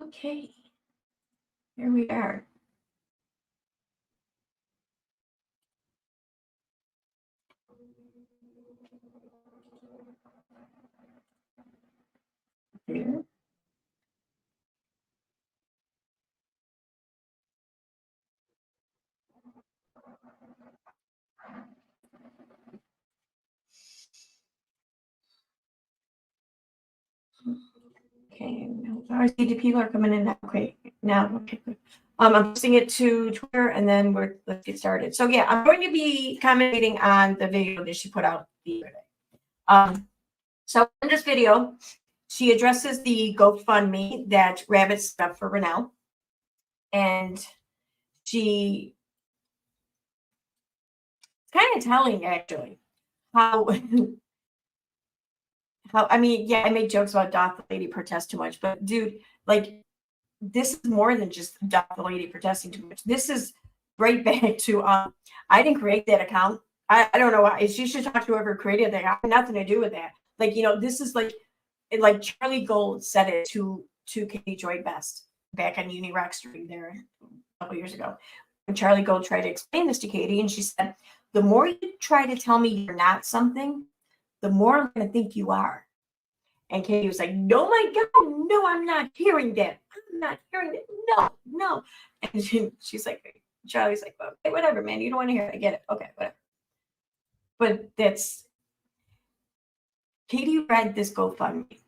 Okay, here we are. Here. Okay, I see the people are coming in now. Okay, now, okay, good. I'm posting it to Twitter and then let's get started. So yeah, I'm going to be commenting on the video that she put out the other day. So in this video, she addresses the GoFundMe that Rabbit set up for Rennell. And she kind of telling actually how I mean, yeah, I make jokes about doth the lady protest too much, but dude, like this is more than just doth the lady protesting too much. This is right back to I didn't create that account. I don't know why. She should talk to whoever created that. I have nothing to do with that. Like, this is like Charlie Gold said it to Katie Joy Best back on Uni Rock Street there a couple years ago. When Charlie Gold tried to explain this to Katie, and she said, the more you try to tell me you're not something, the more I'm going to think you are. And Katie was like, no, my God, no, I'm not hearing that. I'm not hearing that. No, no. And she's like, Charlie's like, okay, whatever, man. You don't want to hear it. I get it. Okay, whatever. But Katie read this GoFundMe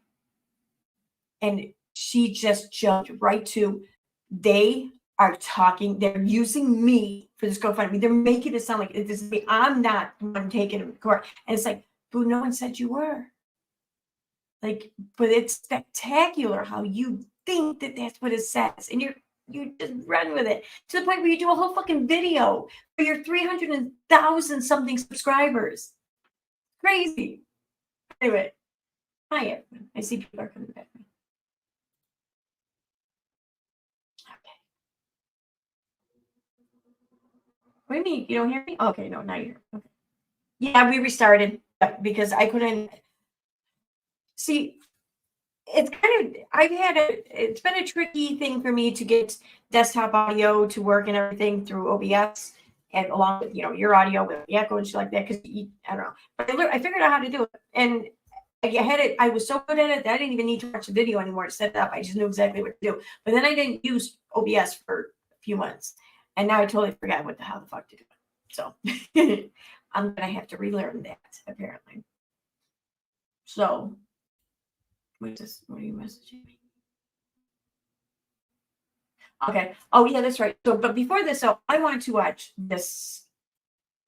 and she just jumped right to, they are talking, they're using me for this GoFundMe. They're making it sound like this is me. I'm not the one taking him to court. And it's like, boo, no one said you were. Like, but it's spectacular how you think that that's what it says. And you just run with it to the point where you do a whole fucking video for your 300,000 something subscribers. Crazy. Anyway, hi everyone. I see people are coming back. Okay. What do you mean? You don't hear me? Okay, no, now you hear me. Okay. Yeah, we restarted because I couldn't see. It's kind of it's been a tricky thing for me to get desktop audio to work and everything through OBS and along with your audio with the echo and shit like that because I don't know, but I figured out how to do it and I had it. I was so good at it that I didn't even need to watch the video anymore to set it up. I just knew exactly what to do. But then I didn't use OBS for a few months, and now I totally forgot how the fuck to do it. So I'm gonna have to relearn that apparently. So. What are you messaging me? Okay. Oh, yeah, that's right. So, but before this, I wanted to watch this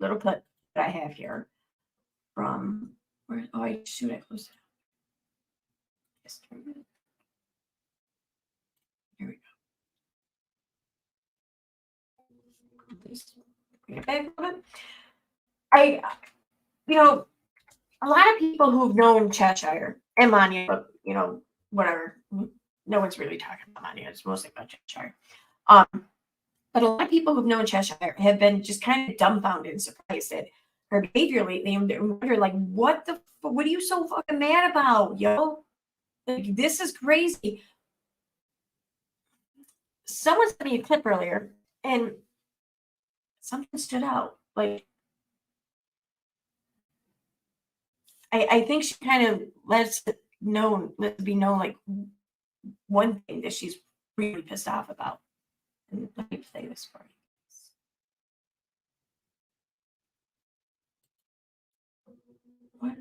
little clip that I have here from where? Oh, I closed it. Yes, here we go. Please bring it back a little bit. A lot of people who've known Cheshire and Manya, but whatever. No one's really talking about Manya. It's mostly about Cheshire. But a lot of people who've known Cheshire have been just kind of dumbfounded and surprised at her behavior lately. And wonder, like, what are you so fucking mad about, yo? Like, this is crazy. Someone sent me a clip earlier, and something stood out. Like, I think she kind of lets it be known, like, one thing that she's really pissed off about. And let me play this for you. What?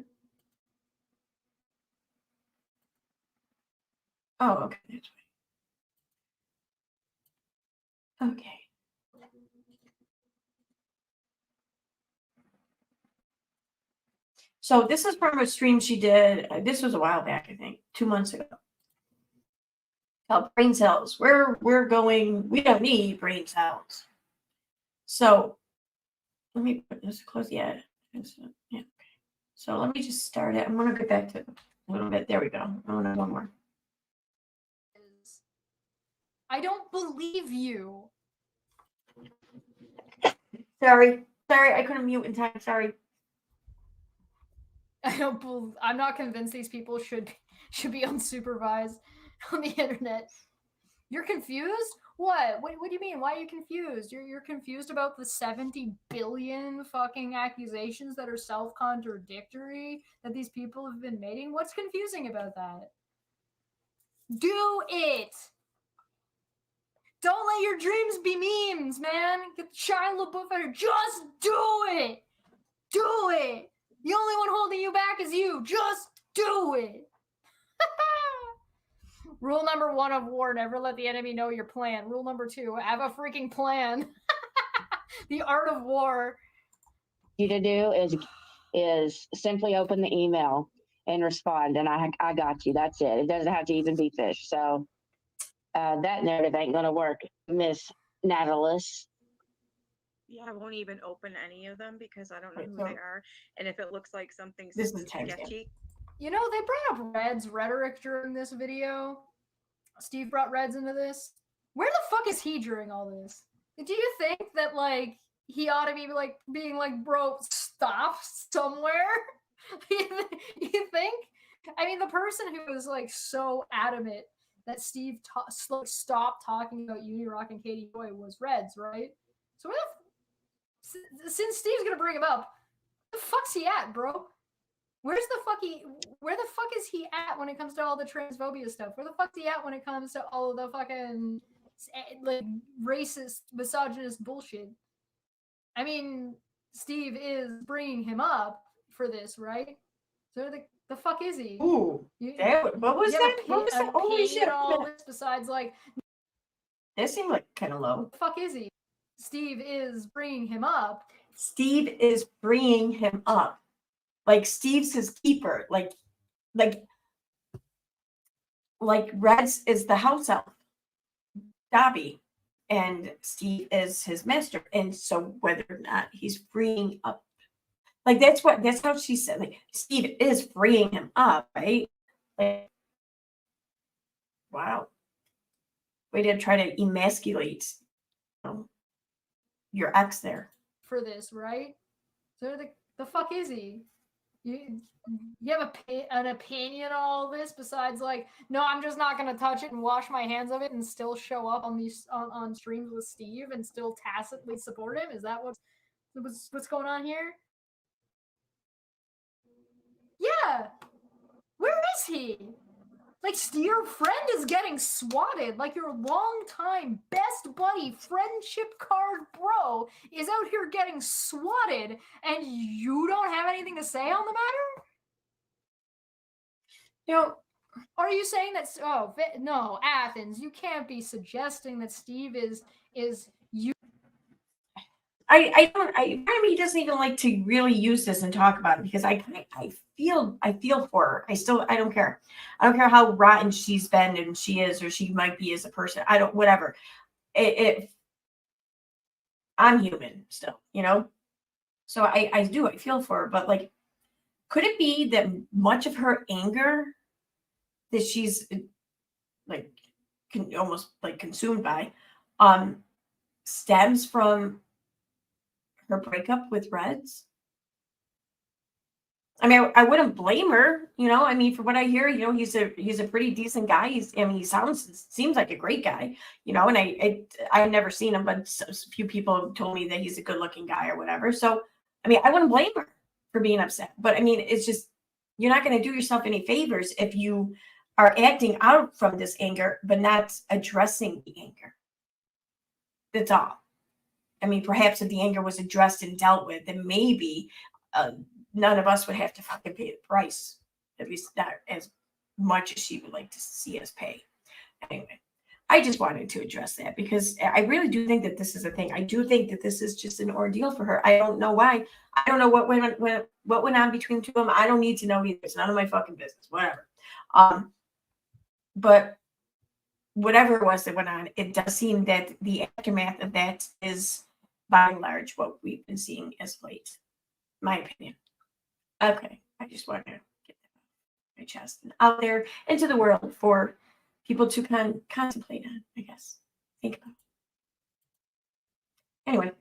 Oh, okay. That's right. Okay. So this is from a stream she did. This was a while back, I think, 2 months ago. Called brain cells. We're going. We don't need brain cells. So let me put this close. Yeah. Yeah. Okay. So let me just start it. I'm gonna get back to it a little bit. There we go. I want one more. I don't believe you. Sorry, I couldn't mute in time. Sorry. I'm not convinced these people should be unsupervised on the internet. You're confused? What do you mean? Why are you confused? You're confused about the 70 billion fucking accusations that are self-contradictory that these people have been making? What's confusing about that? Do it! Don't let your dreams be memes, man. Get the Shia LaBeouf out here. Just do it! Do it! The only one holding you back is you. Just do it! Rule number 1 of war, never let the enemy know your plan. Rule number 2, have a freaking plan. The art of war. You to do is simply open the email and respond, and I got you. That's it. It doesn't have to even be fish. So that narrative ain't gonna work, Miss Natalis. Yeah, I won't even open any of them because I don't know Right, who so- they are. And if it looks like something's This is timestamp. sketchy, You know, they brought up Red's rhetoric during this video. Steve brought Reds into this. Where the fuck is he during all this? Do you think that, like, he ought to be, like, being like, bro, stop somewhere? You think? I mean, the person who was, like, so adamant that Steve stopped talking about Unirock and Katie Joy was Reds, right? So where since Steve's gonna bring him up, where the fuck's he at, bro? Where the fuck is he at when it comes to all the transphobia stuff? Where the fuck's he at when it comes to all of the fucking like racist, misogynist bullshit? I mean, Steve is bringing him up for this, right? So the fuck is he? Ooh, what was that? What was that? Holy shit! All this besides, like, That seemed like kind of low. the fuck is he? Steve is bringing him up. Steve is bringing him up. Like Steve's his keeper. Like Reds is the house elf, Dobby, and Steve is his master. And so whether or not he's freeing up, like that's how she said. Like Steve is freeing him up, right? Like, wow, way to try to emasculate your ex there. For this, right? So the fuck is he? You have an opinion on all this besides, like, no, I'm just not gonna touch it and wash my hands of it and still show up on these on streams with Steve and still tacitly support him? Is that what's going on here? Yeah, where is he? Like, your friend is getting swatted. Like, your longtime best buddy, friendship card bro, is out here getting swatted, and you don't have anything to say on the matter? You know, Are you saying that? Oh no, Athens, you can't be suggesting that Steve is you. I mean, he doesn't even like to really use this and talk about it because I feel for her. I don't care. I don't care how rotten she's been and she is or she might be as a person. I don't, whatever. I'm human still, you know? So I feel for her, but like, could it be that much of her anger that she's like almost like consumed by stems from her breakup with Reds? I mean, I wouldn't blame her, you know. I mean, for what I hear, you know, he's a pretty decent guy. I mean, he seems like a great guy, you know. And I've never seen him, but a few people have told me that he's a good looking guy or whatever. So, I mean, I wouldn't blame her for being upset. But I mean, it's just you're not going to do yourself any favors if you are acting out from this anger, but not addressing the anger. That's all. I mean, perhaps if the anger was addressed and dealt with, then maybe none of us would have to fucking pay the price. At least not as much as she would like to see us pay. Anyway, I just wanted to address that because I really do think that this is a thing. I do think that this is just an ordeal for her. I don't know why. I don't know what went on between the two of them. I don't need to know either. It's none of my fucking business. Whatever. But whatever it was that went on, it does seem that the aftermath of that is by and large what we've been seeing as of late. My opinion. Okay, I just want to get that off my chest and out there into the world for people to contemplate on, I guess. Think about. Anyway.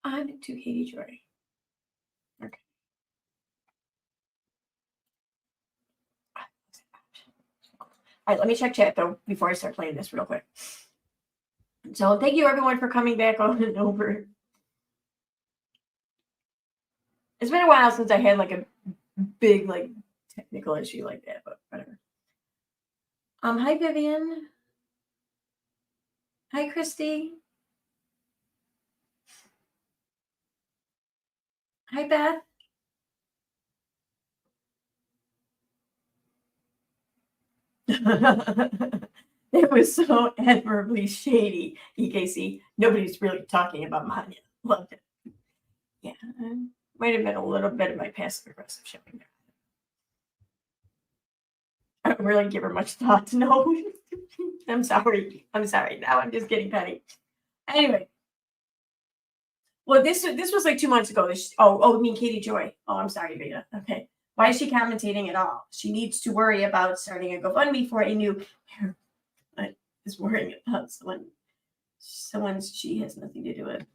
On to Katie Joy. Okay. right, let me check chat though before I start playing this real quick. So thank you everyone for coming back on and over. It's been a while since I had like a big like technical issue like that, but whatever. Hi Vivian. Hi Christy. Hi Beth. It was so admirably shady, EKC. Nobody's really talking about Manya. Loved it. Yeah, might have been a little bit of my passive aggressive showing there. I don't really give her much thought. No, I'm sorry. I'm sorry. Now I'm just getting petty. Anyway, well, this was like 2 months ago. I mean Katie Joy. Oh, I'm sorry, Veda. Okay, why is she commentating at all? She needs to worry about starting a GoFundMe for a new. Is worrying about someone's she has nothing to do with.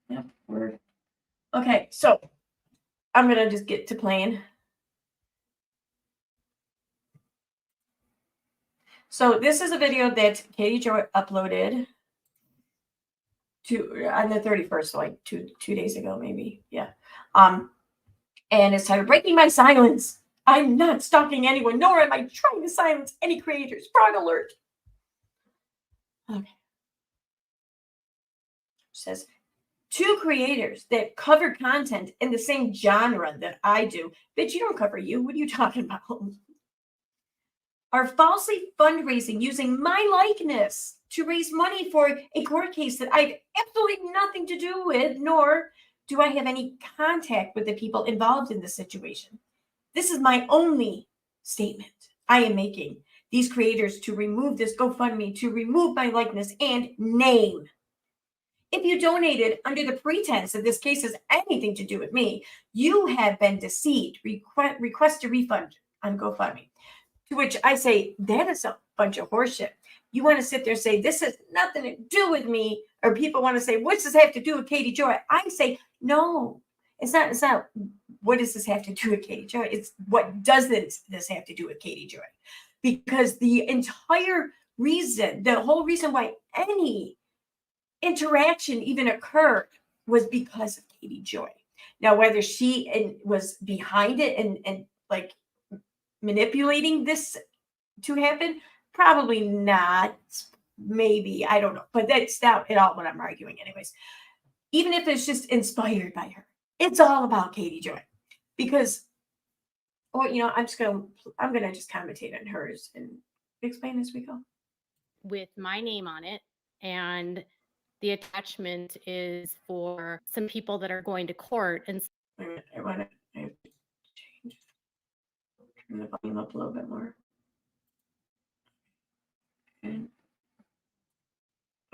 Yep, word. Okay, so I'm gonna just get to playing. So this is a video that Katie Joy uploaded on the 31st, so like two days ago, maybe. Yeah. And it's titled Breaking My Silence. I'm not stalking anyone, nor am I trying to silence any creators. Fraud alert. Okay. It says 2 creators that cover content in the same genre that I do. Bitch, you don't cover you. What are you talking about? Are falsely fundraising using my likeness to raise money for a court case that I have absolutely nothing to do with, nor do I have any contact with the people involved in this situation. This is my only statement I am making. These creators to remove this GoFundMe, to remove my likeness and name. If you donated under the pretense that this case has anything to do with me, you have been deceived. Request a refund on GoFundMe. To which I say, that is a bunch of horseshit. You want to sit there and say, this has nothing to do with me, or people want to say, what does this have to do with Katie Joy? I say, no, it's not what does this have to do with Katie Joy? It's what doesn't this have to do with Katie Joy? Because the entire reason, the whole reason why any interaction even occurred was because of Katie Joy. Now, whether she was behind it and like manipulating this to happen, probably not. Maybe, I don't know, but that's not at all what I'm arguing anyways. Even if it's just inspired by her, it's all about Katie Joy. Because, well, you know, I'm gonna just commentate on hers and explain as we go. With my name on it, and the attachment is for some people that are going to court. And Wait a minute, I have to change. Turn the volume up a little bit more.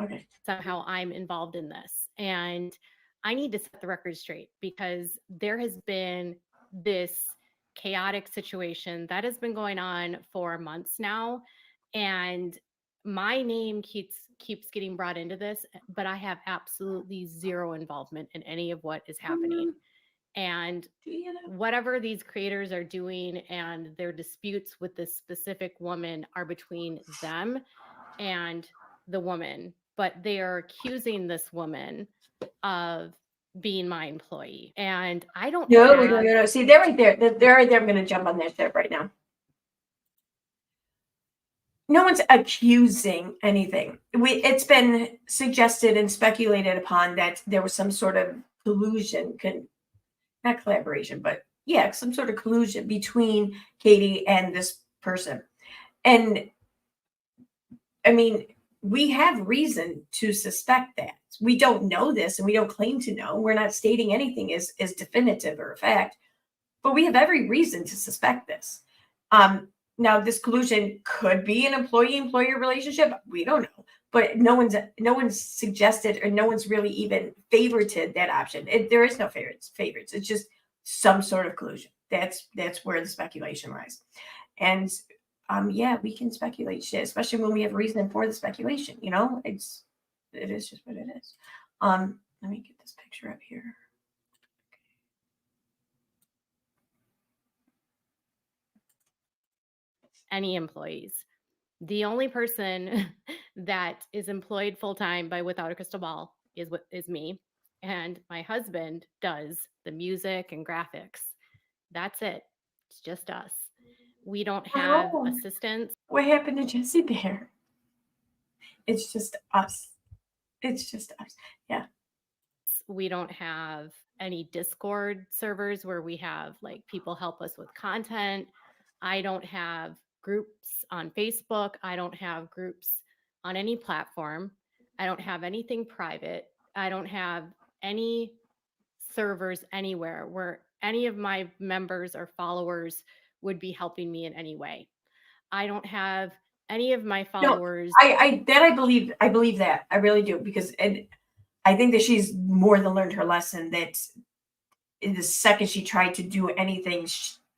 Okay. somehow I'm involved in this. And I need to set the record straight, because there has been this chaotic situation that has been going on for months now. And my name keeps getting brought into this, but I have absolutely zero involvement in any of what is happening. And whatever these creators are doing and their disputes with this specific woman are between them and the woman, but they are accusing this woman of being my employee. And I don't No. See, they're right there. They're right there. I'm going to jump on their step right now. No one's accusing anything. It's been suggested and speculated upon that there was some sort of collusion, not collaboration, but yeah, some sort of collusion between Katie and this person. And I mean, we have reason to suspect that. We don't know this and we don't claim to know. We're not stating anything as definitive or a fact, but we have every reason to suspect this. Now, this collusion could be an employee-employer relationship. We don't know, but no one's suggested, or no one's really even favorited that option. There is no favorites. It's just some sort of collusion. That's where the speculation lies. And yeah, we can speculate shit, especially when we have reason for the speculation. You know, it is just what it is. Let me get this picture up here. Any employees. The only person that is employed full-time by Without a Crystal Ball is me. And my husband does the music and graphics. That's it. It's just us. We don't have Oh. assistants. What happened to Jesse Bear? It's just us. It's just us. Yeah. We don't have any Discord servers where we have like people help us with content. I don't have groups on Facebook. I don't have groups on any platform. I don't have anything private. I don't have any servers anywhere where any of my members or followers would be helping me in any way. I don't have any of my followers. I believe that. I really do, because and I think that she's more than learned her lesson, that in the second she tried to do anything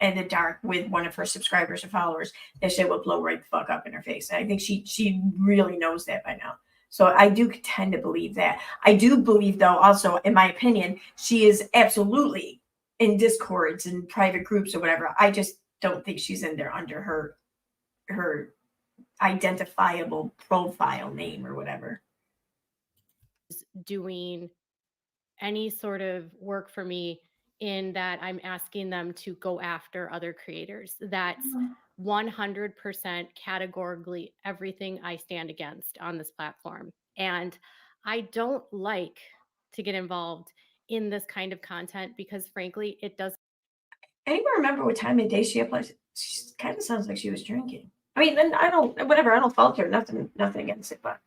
in the dark with one of her subscribers or followers, that shit will blow right the fuck up in her face. And I think she really knows that by now. So I do tend to believe that. I do believe, though, also, in my opinion, she is absolutely in Discords and private groups or whatever. I just don't think she's in there under her identifiable profile name or whatever. Doing any sort of work for me in that I'm asking them to go after other creators. That's 100% categorically everything I stand against on this platform. And I don't like to get involved in this kind of content because frankly, it doesn't. Anyone remember what time of day she applied? She kind of sounds like she was drinking. I mean, and I don't fault her. Nothing against it, but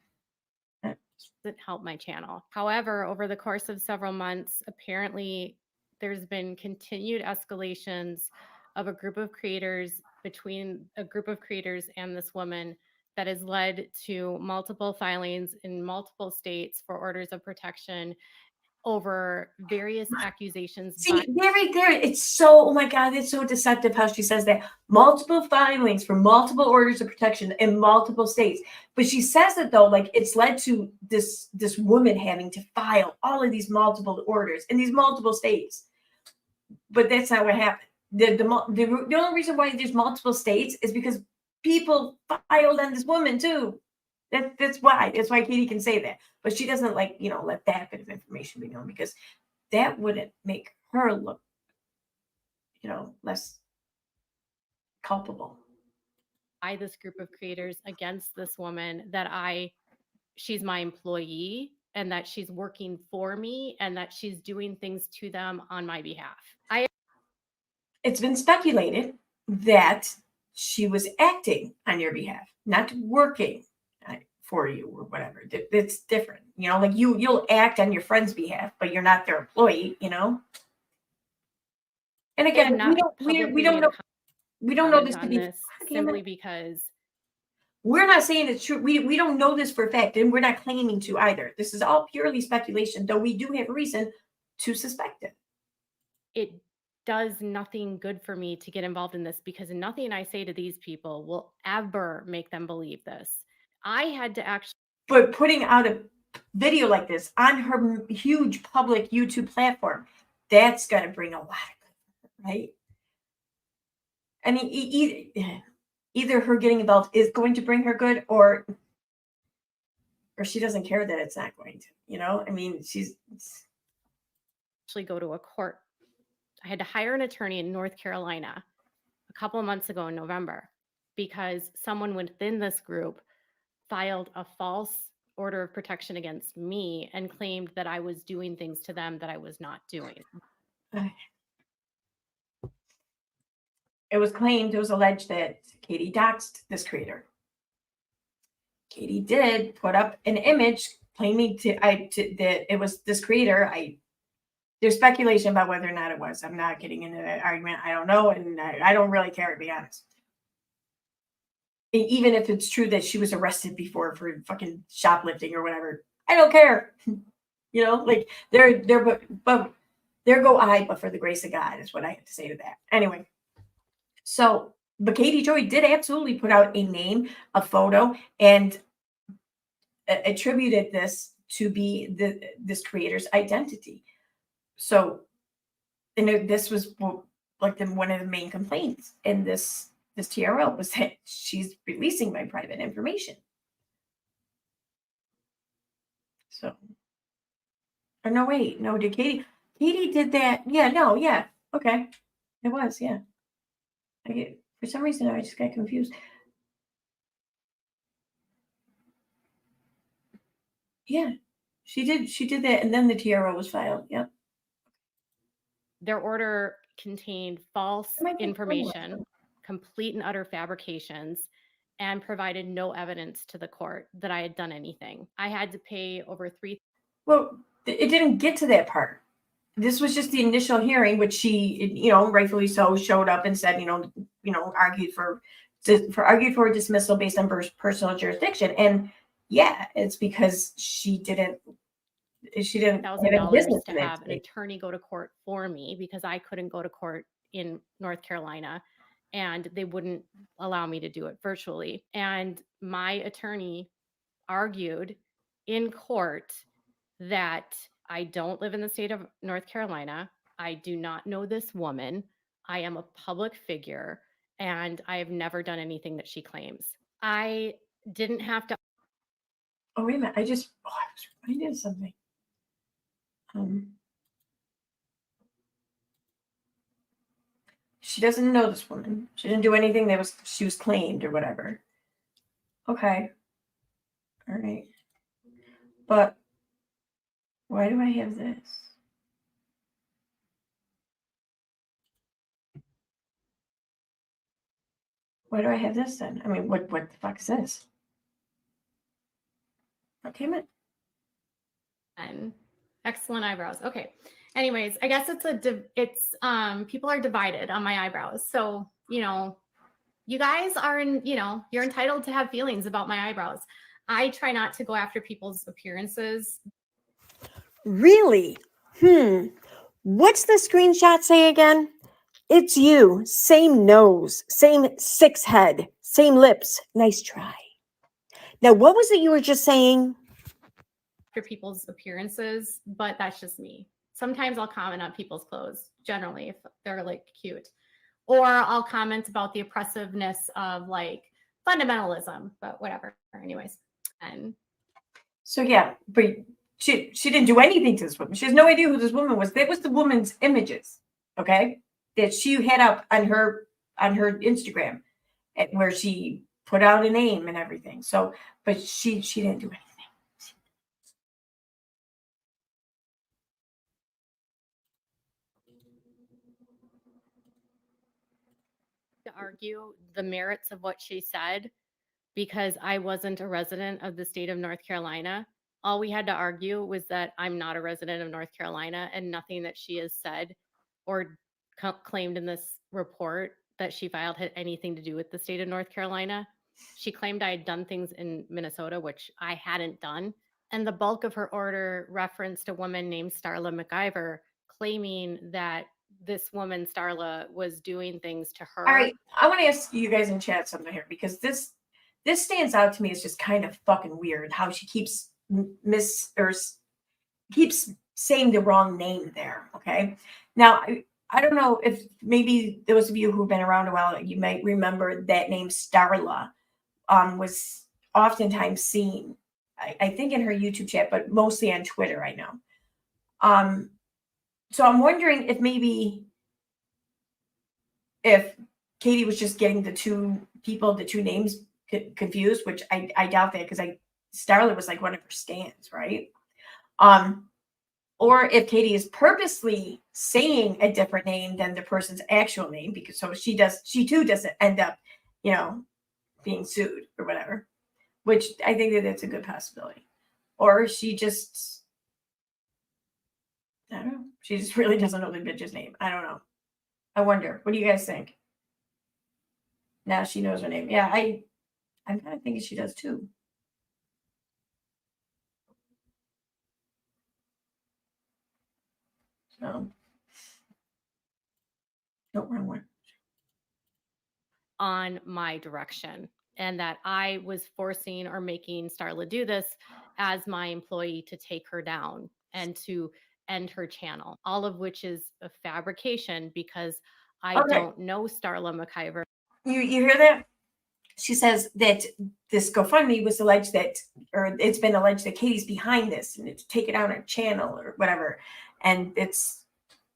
help my channel. However, over the course of several months, apparently there's been continued escalations of a group of creators between a group of creators and this woman that has led to multiple filings in multiple states for orders of protection over various accusations. See, there, it's so, oh my God, it's so deceptive how she says that. Multiple filings for multiple orders of protection in multiple states. But she says it, though, like it's led to this woman having to file all of these multiple orders in these multiple states. But that's not what happened. The only reason why there's multiple states is because people filed on this woman, too. That's why Katie can say that. But she doesn't let that bit of information be known, because that wouldn't make her look, less culpable. By this group of creators against this woman that she's my employee and that she's working for me and that she's doing things to them on my behalf. It's been speculated that she was acting on your behalf, not working for you or whatever. It's different, like you'll act on your friend's behalf, but you're not their employee, And again, we don't know this to be simply because we're not saying it's true. We don't know this for a fact, and we're not claiming to either. This is all purely speculation, though we do have reason to suspect it. It does nothing good for me to get involved in this, because nothing I say to these people will ever make them believe this. I had to actually. But putting out a video like this on her huge public YouTube platform, that's going to bring a lot of good, right? I mean, either her getting involved is going to bring her good, or she doesn't care that it's not going to, I mean, she's actually go to a court. I had to hire an attorney in North Carolina a couple of months ago in November, because someone within this group filed a false order of protection against me and claimed that I was doing things to them that I was not doing. It was alleged that Katie doxed this creator. Katie did put up an image claiming that it was this creator. There's speculation about whether or not it was. I'm not getting into that argument. I don't know, and I don't really care, to be honest. Even if it's true that she was arrested before for fucking shoplifting or whatever, I don't care. Like there go I, but for the grace of God, is what I have to say to that. Anyway, so but Katie Joy did absolutely put out a name, a photo, and attributed this to be this creator's identity. So, and this was like one of the main complaints in this TRL was that she's releasing my private information. So, or no, wait, no, did Katie did that? Yeah, no, yeah, okay, it was, yeah. For some reason, I just got confused. Yeah, she did that, and then the TRO was filed. Yep. Their order contained false It might be information, complete and utter fabrications, and provided no evidence to the court that I had done anything. I had to pay over Well, it didn't get to that part. This was just the initial hearing, which she, rightfully so, showed up and said, argued for dismissal based on personal jurisdiction. And yeah, it's because she didn't have any business $1,000 to in that have an state. attorney go to court for me because I couldn't go to court in North Carolina and they wouldn't allow me to do it virtually. And my attorney argued in court that I don't live in the state of North Carolina. I do not know this woman. I am a public figure and I have never done anything that she claims. I didn't have to. Oh, wait a minute. I was reminded of something. She doesn't know this woman. She didn't do anything she was claimed or whatever. Okay. All right. But why do I have this? Why do I have this then? I mean, what the fuck is this? God damn it. And excellent eyebrows. Okay. Anyways, I guess people are divided on my eyebrows. So, you guys are you're entitled to have feelings about my eyebrows. I try not to go after people's appearances. Really? What's the screenshot say again? It's you. Same nose, same 6 head, same lips. Nice try. Now, what was it you were just saying? For people's appearances, but that's just me. Sometimes I'll comment on people's clothes, generally, if they're like cute. Or I'll comment about the oppressiveness of like fundamentalism, but whatever. Anyways. And so yeah, but she didn't do anything to this woman. She has no idea who this woman was. That was the woman's images, okay? That she had up on her Instagram, where she put out a name and everything. So, but she didn't do anything. to argue the merits of what she said because I wasn't a resident of the state of North Carolina. All we had to argue was that I'm not a resident of North Carolina and nothing that she has said or claimed in this report that she filed had anything to do with the state of North Carolina. She claimed I had done things in Minnesota, which I hadn't done. And the bulk of her order referenced a woman named Starla McIver claiming that this woman, Starla, was doing things to her. All right, I want to ask you guys in chat something here because this stands out to me as just kind of fucking weird how she keeps keeps saying the wrong name there. Okay, now I don't know if maybe those of you who've been around a while, you might remember that name Starla was oftentimes seen, I think in her YouTube chat, but mostly on Twitter, I know. So I'm wondering if maybe if Katie was just getting the two names confused, which I doubt that because Starla was like one of her stands, right? Or if Katie is purposely saying a different name than the person's actual name, because so she too doesn't end up, being sued or whatever, which I think that it's a good possibility. Or she just, I don't know, she just really doesn't know the bitch's name. I don't know. I wonder. What do you guys think? Now she knows her name. Yeah, I'm kind of thinking she does too. So, no, wrong one. on my direction, and that I was forcing or making Starla do this as my employee to take her down and to end her channel, all of which is a fabrication because I Okay. don't know Starla McIver. You hear that? She says that this GoFundMe was alleged that, or it's been alleged that Katie's behind this and it's taken down her channel or whatever. And it's,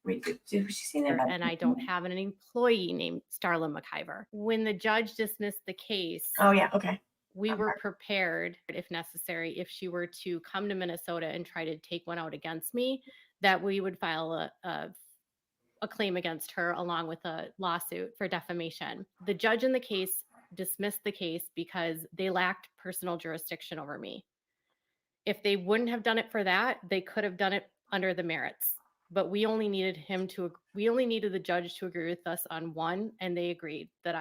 wait, did she say that? And I don't have an employee named Starla McIver. When the judge dismissed the case, Oh yeah, okay. we were prepared, if necessary, if she were to come to Minnesota and try to take one out against me, that we would file a claim against her along with a lawsuit for defamation. The judge in the case dismissed the case because they lacked personal jurisdiction over me. If they wouldn't have done it for that, they could have done it under the merits. But we only needed the judge to agree with us on one, and they agreed that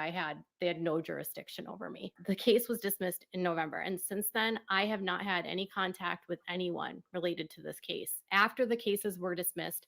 they had no jurisdiction over me. The case was dismissed in November, and since then, I have not had any contact with anyone related to this case. After the cases were dismissed,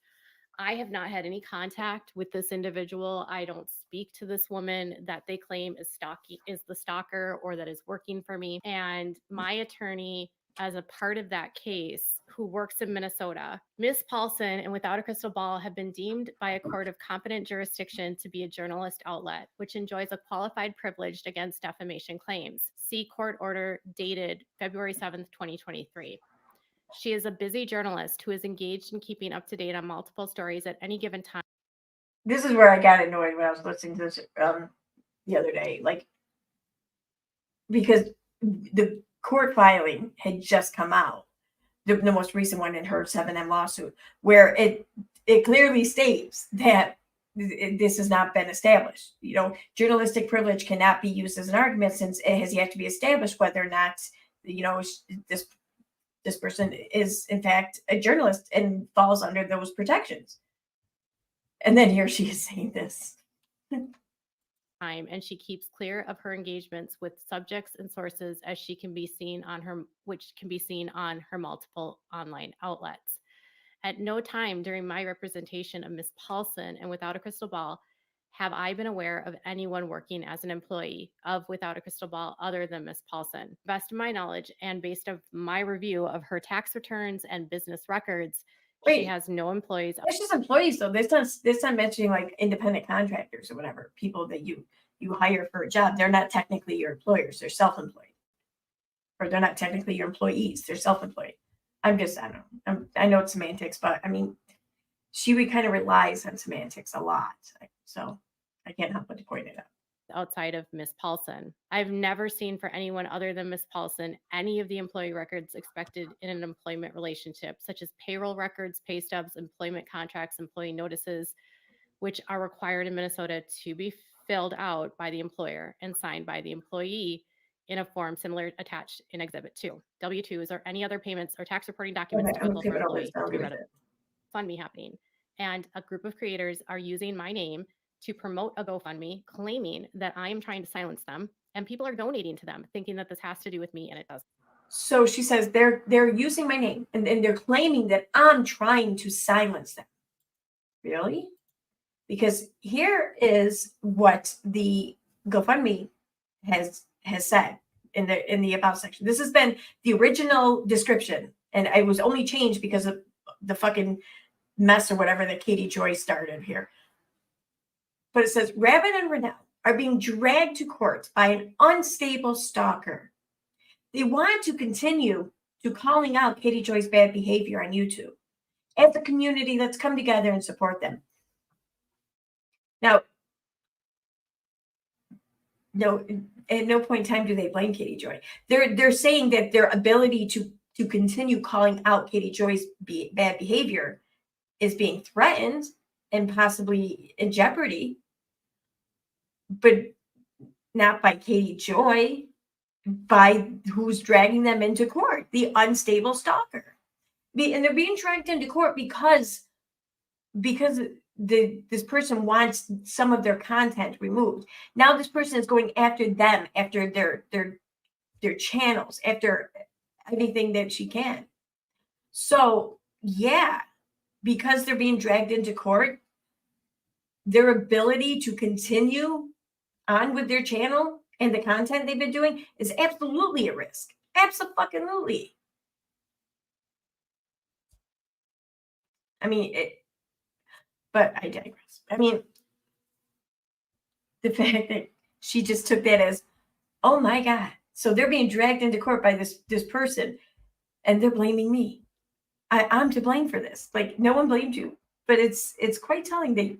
I have not had any contact with this individual. I don't speak to this woman that they claim is the stalker or that is working for me. And my attorney, as a part of that case, who works in Minnesota, Ms. Paulson and Without a Crystal Ball have been deemed by a court of competent jurisdiction to be a journalist outlet, which enjoys a qualified privilege against defamation claims. See court order dated February 7th, 2023. She is a busy journalist who is engaged in keeping up to date on multiple stories at any given time. This is where I got annoyed when I was listening to this the other day, like, because the court filing had just come out, the most recent one in her 7M lawsuit, where it clearly states that this has not been established. You know, journalistic privilege cannot be used as an argument since it has yet to be established whether or not, you know, this person is in fact a journalist and falls under those protections. And then here she is saying this. And she keeps clear of her engagements with subjects and sources as she can be seen on her, which can be seen on her multiple online outlets. At no time during my representation of Ms. Paulson and Without a Crystal Ball have I been aware of anyone working as an employee of Without a Crystal Ball other than Ms. Paulson. Best of my knowledge and based on my review of her tax returns and business records, she has no employees. It's just employees though. This not mentioning like independent contractors or whatever, people that you hire for a job. They're not technically your employers. They're self-employed. Or they're not technically your employees. They're self-employed. I don't know. I know it's semantics, but I mean, she kind of relies on semantics a lot. So I can't help but to point it out. Outside of Ms. Paulson, I've never seen for anyone other than Ms. Paulson any of the employee records expected in an employment relationship, such as payroll records, pay stubs, employment contracts, employee notices, which are required in Minnesota to be filled out by the employer and signed by the employee in a form similar attached in Exhibit 2. W-2s or any other payments or tax reporting documents Okay, typical for an employee to be read. GoFundMe happening. And a group of creators are using my name to promote a GoFundMe, claiming that I am trying to silence them, and people are donating to them, thinking that this has to do with me, and it does. So she says they're using my name, and they're claiming that I'm trying to silence them. Really? Because here is what the GoFundMe has said in the about section. This has been the original description, and it was only changed because of the fucking mess or whatever that Katie Joy started here. But it says, Rabbit and Rennell are being dragged to court by an unstable stalker. They want to continue to calling out Katie Joy's bad behavior on YouTube. As a community, let's come together and support them. Now, no, at no point in time do they blame Katie Joy. They're saying that their ability to continue calling out Katie Joy's bad behavior is being threatened and possibly in jeopardy, but not by Katie Joy, by who's dragging them into court, the unstable stalker. And they're being dragged into court because this person wants some of their content removed. Now this person is going after them, after their channels, after anything that she can. So yeah, because they're being dragged into court, their ability to continue on with their channel and the content they've been doing is absolutely a risk. Absolutely. I mean, but I digress. I mean, the fact that she just took that as, oh my God. So they're being dragged into court by this person and they're blaming me. I'm to blame for this. Like, no one blamed you, but it's quite telling that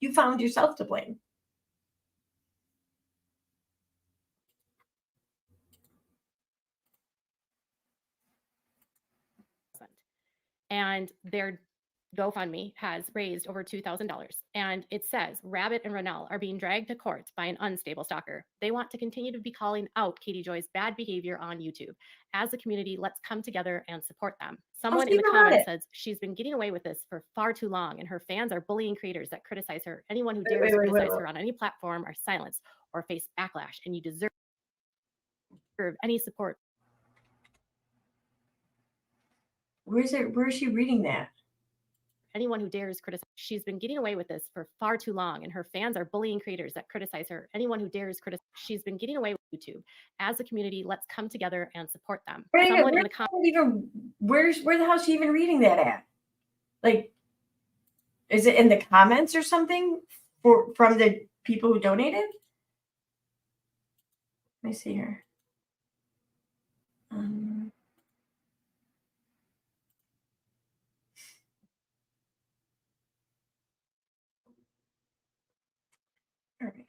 you found yourself to blame. And their GoFundMe has raised over $2,000. And it says Rabbit and Rennell are being dragged to court by an unstable stalker. They want to continue to be calling out Katie Joy's bad behavior on YouTube. As a community, let's come together and support them. Someone in the comments says she's been getting away with this for far too long, and her fans are bullying creators that criticize her. Anyone who dares criticize her on any platform are silenced or face backlash, and you deserve any support. Where is she reading that? Anyone who dares criticize, she's been getting away with this for far too long, and her fans are bullying creators that criticize her. Anyone who dares criticize, she's been getting away with YouTube. As a community, let's come together and support them. Someone in the comments, where the hell is she even reading that at? Like, is it in the comments or something from the people who donated? Let me see here. All right.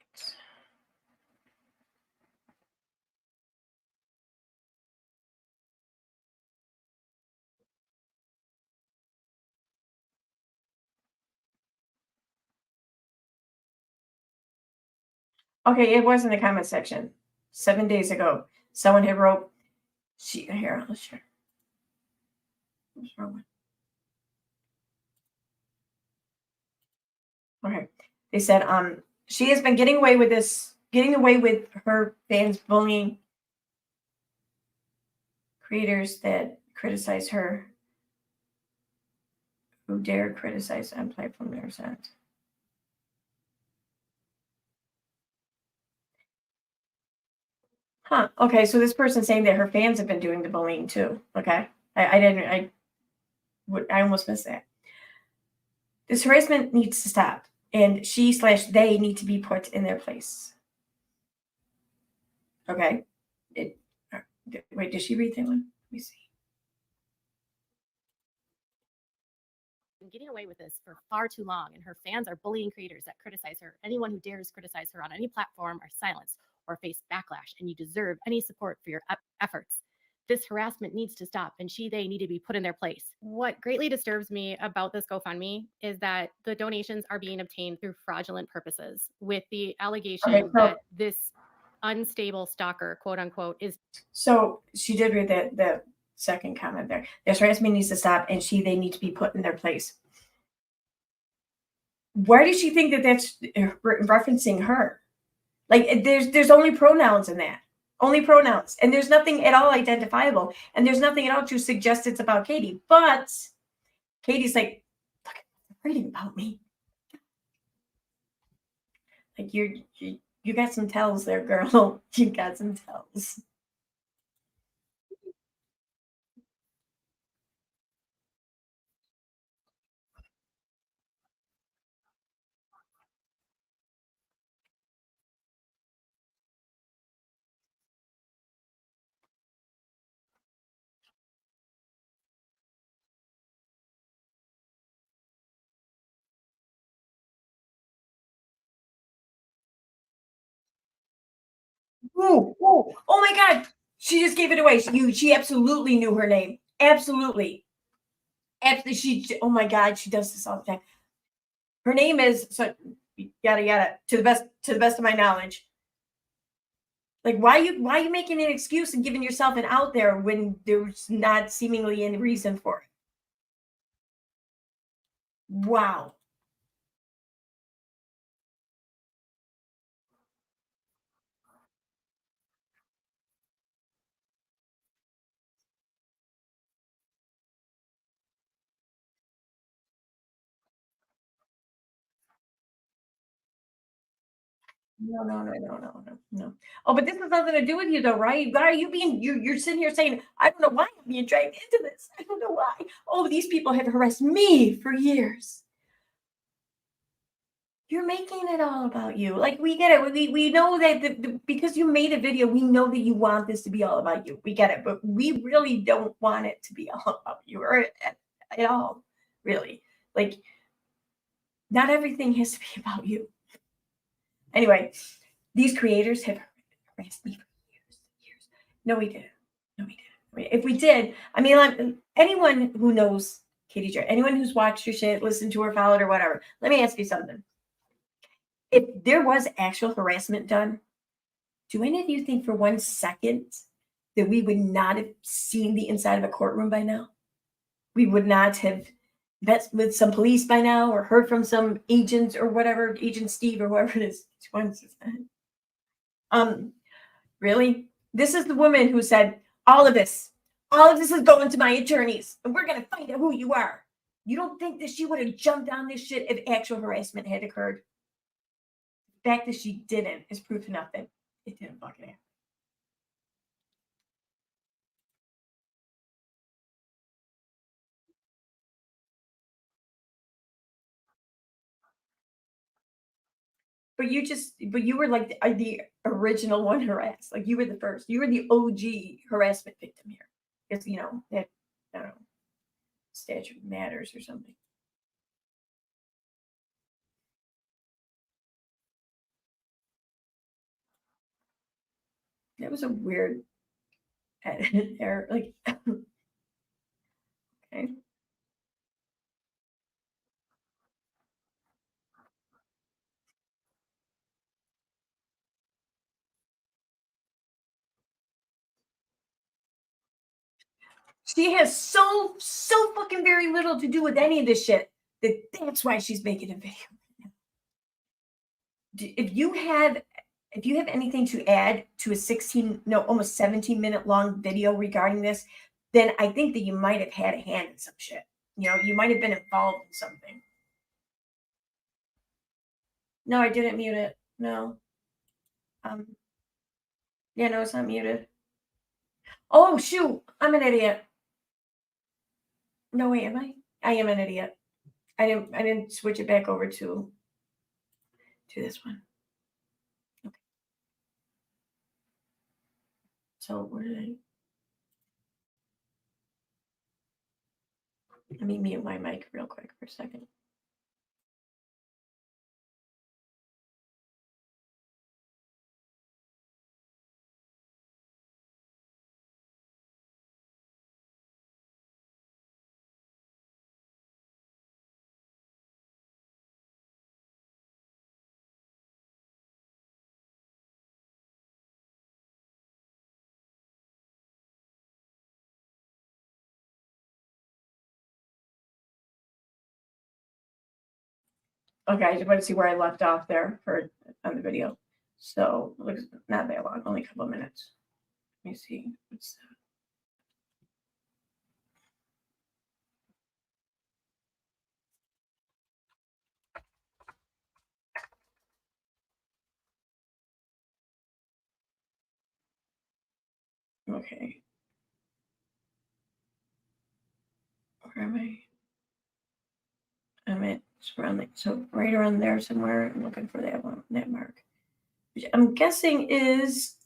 Okay, it was in the comment section 7 days ago. Someone had wrote, here, let's share. What's wrong with? Okay. They said, she has been getting away with her fans bullying creators that criticize her, who dare criticize on platform their sense. Huh. Okay, so this person's saying that her fans have been doing the bullying too. Okay. I almost missed that. This harassment needs to stop, and she/they need to be put in their place. Okay. Wait, did she read that one? Let me see. been getting away with this for far too long, and her fans are bullying creators that criticize her. Anyone who dares criticize her on any platform are silenced or face backlash, and you deserve any support for your efforts. This harassment needs to stop, and they need to be put in their place. What greatly disturbs me about this GoFundMe is that the donations are being obtained through fraudulent purposes, with the allegation that this unstable stalker, quote unquote, is. So she did read the second comment there. This harassment needs to stop, and they need to be put in their place. Where does she think that that's referencing her? Like, there's only pronouns in that. Only pronouns. And there's nothing at all identifiable. And there's nothing at all to suggest it's about Katie. But Katie's like, look, they're writing about me. Like, you got some tells there, girl. You got some tells. Oh my God. She just gave it away. She absolutely knew her name. Absolutely. Oh my God, she does this all the time. Her name is, so yada yada, to the best of my knowledge. Like, why are you making an excuse and giving yourself an out there when there's not seemingly any reason for it? Wow. No. Oh, but this has nothing to do with you, though, right? Why are you being? You're sitting here saying, "I don't know why I'm being dragged into this. I don't know why." Oh, these people have harassed me for years. You're making it all about you. Like, we get it. We know that because you made a video, we know that you want this to be all about you. We get it, but we really don't want it to be all about you or at all, really. Like, not everything has to be about you. Anyway, these creators have harassed me for years. No, we didn't. No, we didn't. If we did, I mean, like, anyone who knows Katie J, anyone who's watched your shit, listened to her, followed her, whatever, let me ask you something. If there was actual harassment done, do any of you think for 1 second that we would not have seen the inside of a courtroom by now? We would not have met with some police by now or heard from some agents or whatever, Agent Steve or whoever it is. Really? This is the woman who said, all of this is going to my attorneys and we're going to find out who you are. You don't think that she would have jumped on this shit if actual harassment had occurred? The fact that she didn't is proof enough that it didn't fucking happen. But you were like the original one harassed. Like, you were the first. You were the OG harassment victim here. Because, that, I don't know, statute matters or something. That was a weird edit there. Like, okay. She has so fucking very little to do with any of this shit that's why she's making a video. If you have anything to add to a almost 17-minute long video regarding this, then I think that you might have had a hand in some shit. You might have been involved in something. No, I didn't mute it. No. Yeah, no, it's not muted. Oh, shoot. I'm an idiot. No, wait, am I? I am an idiot. I didn't switch it back over to this one. Okay. So where did I? Let me mute my mic real quick for a second. Okay, I just want to see where I left off there on the video. So it looks not that long, only a couple of minutes. Let me see. What's that? Okay. Where am I? I'm at so right around there somewhere. I'm looking for that one, that mark. Which I'm guessing is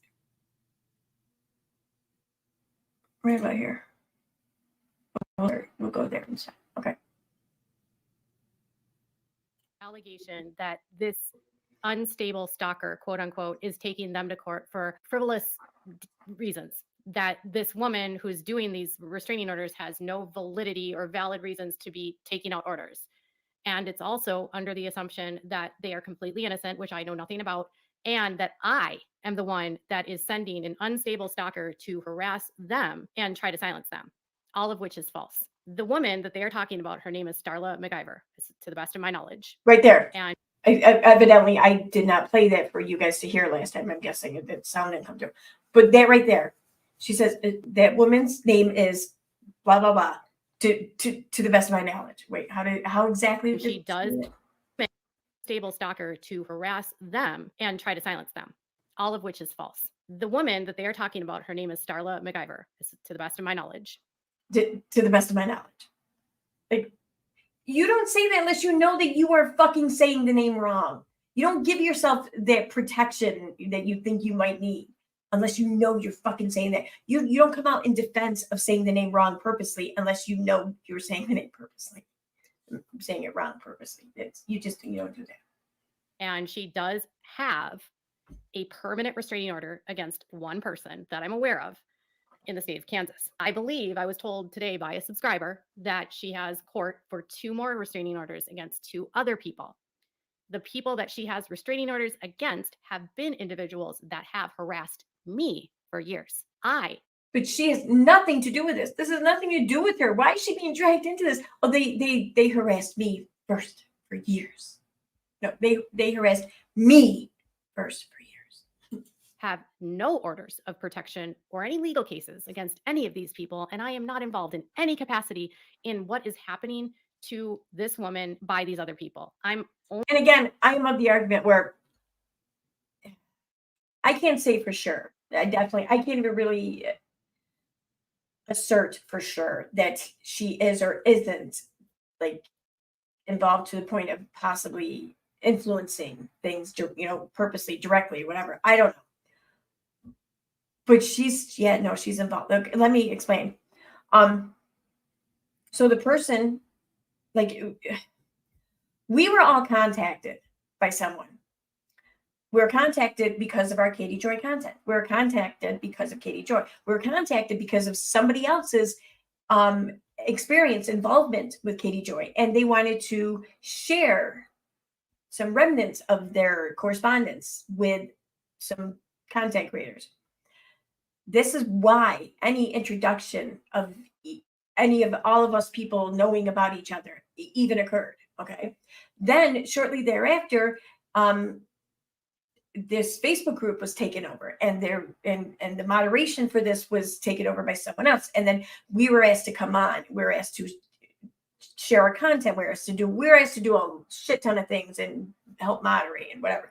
right about here. We'll go there instead. Okay. Allegation that this unstable stalker, quote unquote, is taking them to court for frivolous reasons. That this woman who's doing these restraining orders has no validity or valid reasons to be taking out orders. And it's also under the assumption that they are completely innocent, which I know nothing about, and that I am the one that is sending an unstable stalker to harass them and try to silence them, all of which is false. The woman that they are talking about, her name is Starla MacGyver, to the best of my knowledge. Right there. And evidently, I did not play that for you guys to hear last time. I'm guessing it sound didn't come through. But that right there, she says that woman's name is blah blah blah. To the best of my knowledge. Wait, how exactly? she does stable stalker to harass them and try to silence them, all of which is false. The woman that they are talking about, her name is Starla McIver, to the best of my knowledge. To the best of my knowledge. Like, you don't say that unless you know that you are fucking saying the name wrong. You don't give yourself that protection that you think you might need unless you know you're fucking saying that. You don't come out in defense of saying the name wrong purposely unless you know you're saying the name purposely. I'm saying it wrong purposely. You don't do that. And she does have a permanent restraining order against one person that I'm aware of in the state of Kansas. I believe I was told today by a subscriber that she has court for 2 more restraining orders against 2 other people. The people that she has restraining orders against have been individuals that have harassed me for years. But she has nothing to do with this. This has nothing to do with her. Why is she being dragged into this? Oh, they harassed me first for years. No, they harassed me first for years. Have no orders of protection or any legal cases against any of these people, and I am not involved in any capacity in what is happening to this woman by these other people. And again, I am of the argument where I can't say for sure. I can't even really assert for sure that she is or isn't like involved to the point of possibly influencing things, purposely, directly, whatever. I don't know. But she's involved. Look, let me explain. So the person, like, we were all contacted by someone. We were contacted because of our Katie Joy content. We were contacted because of Katie Joy. We were contacted because of somebody else's experience, involvement with Katie Joy, and they wanted to share some remnants of their correspondence with some content creators. This is why any introduction of any of all of us people knowing about each other even occurred. Okay. Then shortly thereafter, this Facebook group was taken over, and the moderation for this was taken over by someone else. And then we were asked to come on. We were asked to share our content. We were asked to do a shit ton of things and help moderate and whatever.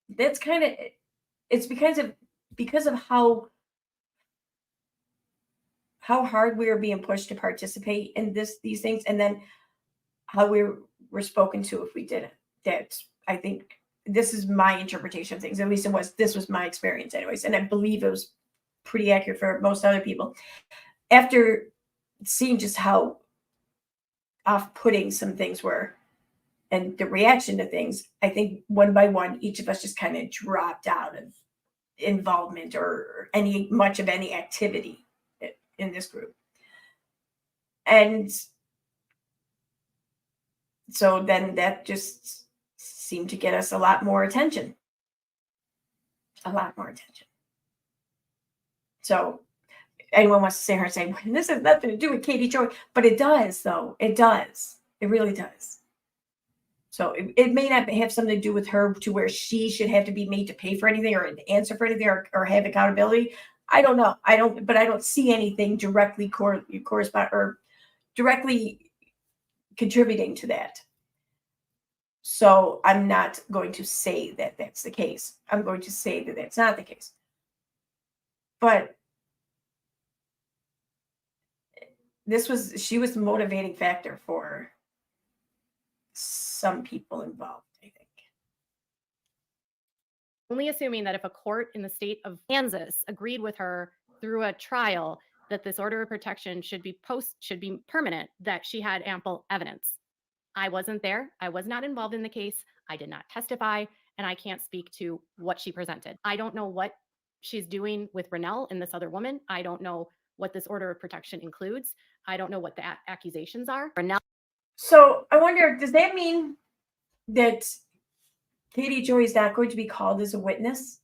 That's kind of, it's because of how hard we were being pushed to participate in these things, and then how we were spoken to if we didn't. That, I think, this is my interpretation of things. At least this was my experience anyways. And I believe it was pretty accurate for most other people. After seeing just how off-putting some things were and the reaction to things, I think one by one, each of us just kind of dropped out of involvement or much of any activity in this group. And so then that just seemed to get us a lot more attention. So anyone wants to sit here and say, well, this has nothing to do with Katie Joy, but it does, though. It does. It really does. So it may not have something to do with her to where she should have to be made to pay for anything or answer for anything or have accountability. I don't know. I don't see anything directly correspond or directly contributing to that. So I'm not going to say that that's the case. I'm going to say that that's not the case. But she was the motivating factor for some people involved, I think. Only assuming that if a court in the state of Kansas agreed with her through a trial that this order of protection should be permanent, that she had ample evidence. I wasn't there. I was not involved in the case. I did not testify, and I can't speak to what she presented. I don't know what she's doing with Rennell and this other woman. I don't know what this order of protection includes. I don't know what the accusations are. Rennell. So I wonder, does that mean that Katie Joy is not going to be called as a witness?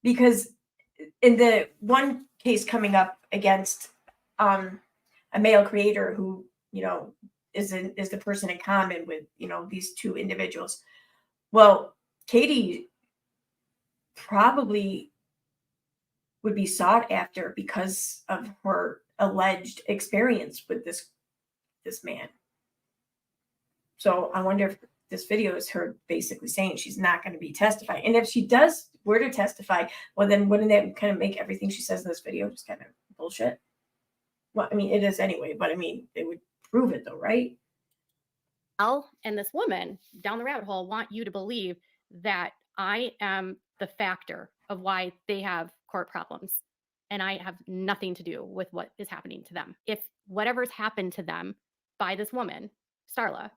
Because in the one case coming up against a male creator who, is the person in common with, these 2 individuals. Well, Katie probably would be sought after because of her alleged experience with this man. So I wonder if this video is her basically saying she's not going to be testifying. And if she were to testify, well, then wouldn't that kind of make everything she says in this video just kind of bullshit? Well, I mean, it is anyway, but I mean, it would prove it though, right? Al and this woman down the rabbit hole want you to believe that I am the factor of why they have court problems. And I have nothing to do with what is happening to them. If whatever's happened to them by this woman, Starla,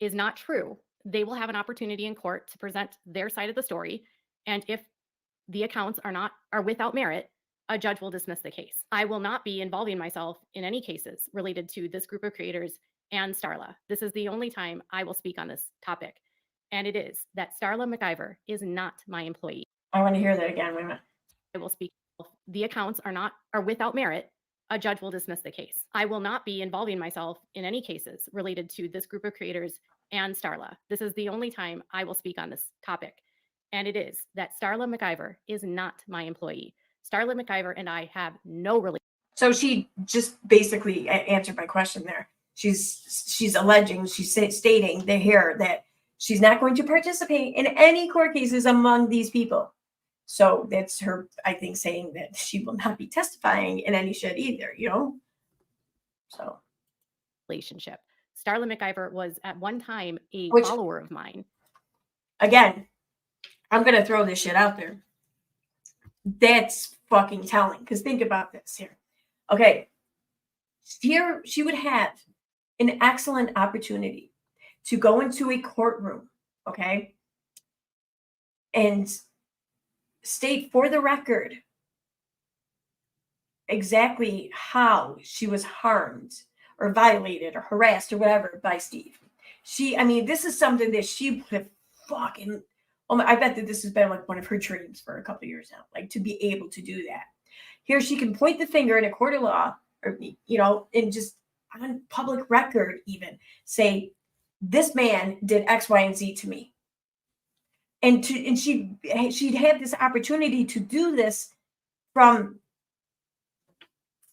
is not true, they will have an opportunity in court to present their side of the story. And if the accounts are without merit, a judge will dismiss the case. I will not be involving myself in any cases related to this group of creators and Starla. This is the only time I will speak on this topic. And it is that Starla McIver is not my employee. I want to hear that again. Wait a minute. I will speak. If the accounts are without merit, a judge will dismiss the case. I will not be involving myself in any cases related to this group of creators and Starla. This is the only time I will speak on this topic. And it is that Starla McIver is not my employee. Starla McIver and I have no relationship. So she just basically answered my question there. She's alleging, she's stating here that she's not going to participate in any court cases among these people. So that's her, I think, saying that she will not be testifying in any shit either, you know? So. Relationship. Starla McIver was at one time a Which- follower of mine. Again, I'm going to throw this shit out there. That's fucking telling. Because think about this here. Okay. Here, she would have an excellent opportunity to go into a courtroom, okay, and state for the record exactly how she was harmed or violated or harassed or whatever by Steve. I mean, this is something that she would have fucking, I bet that this has been like one of her dreams for a couple of years now, like to be able to do that. Here she can point the finger in a court of law, or, you know, and just on public record even say, this man did X, Y, and Z to me. And she'd have this opportunity to do this from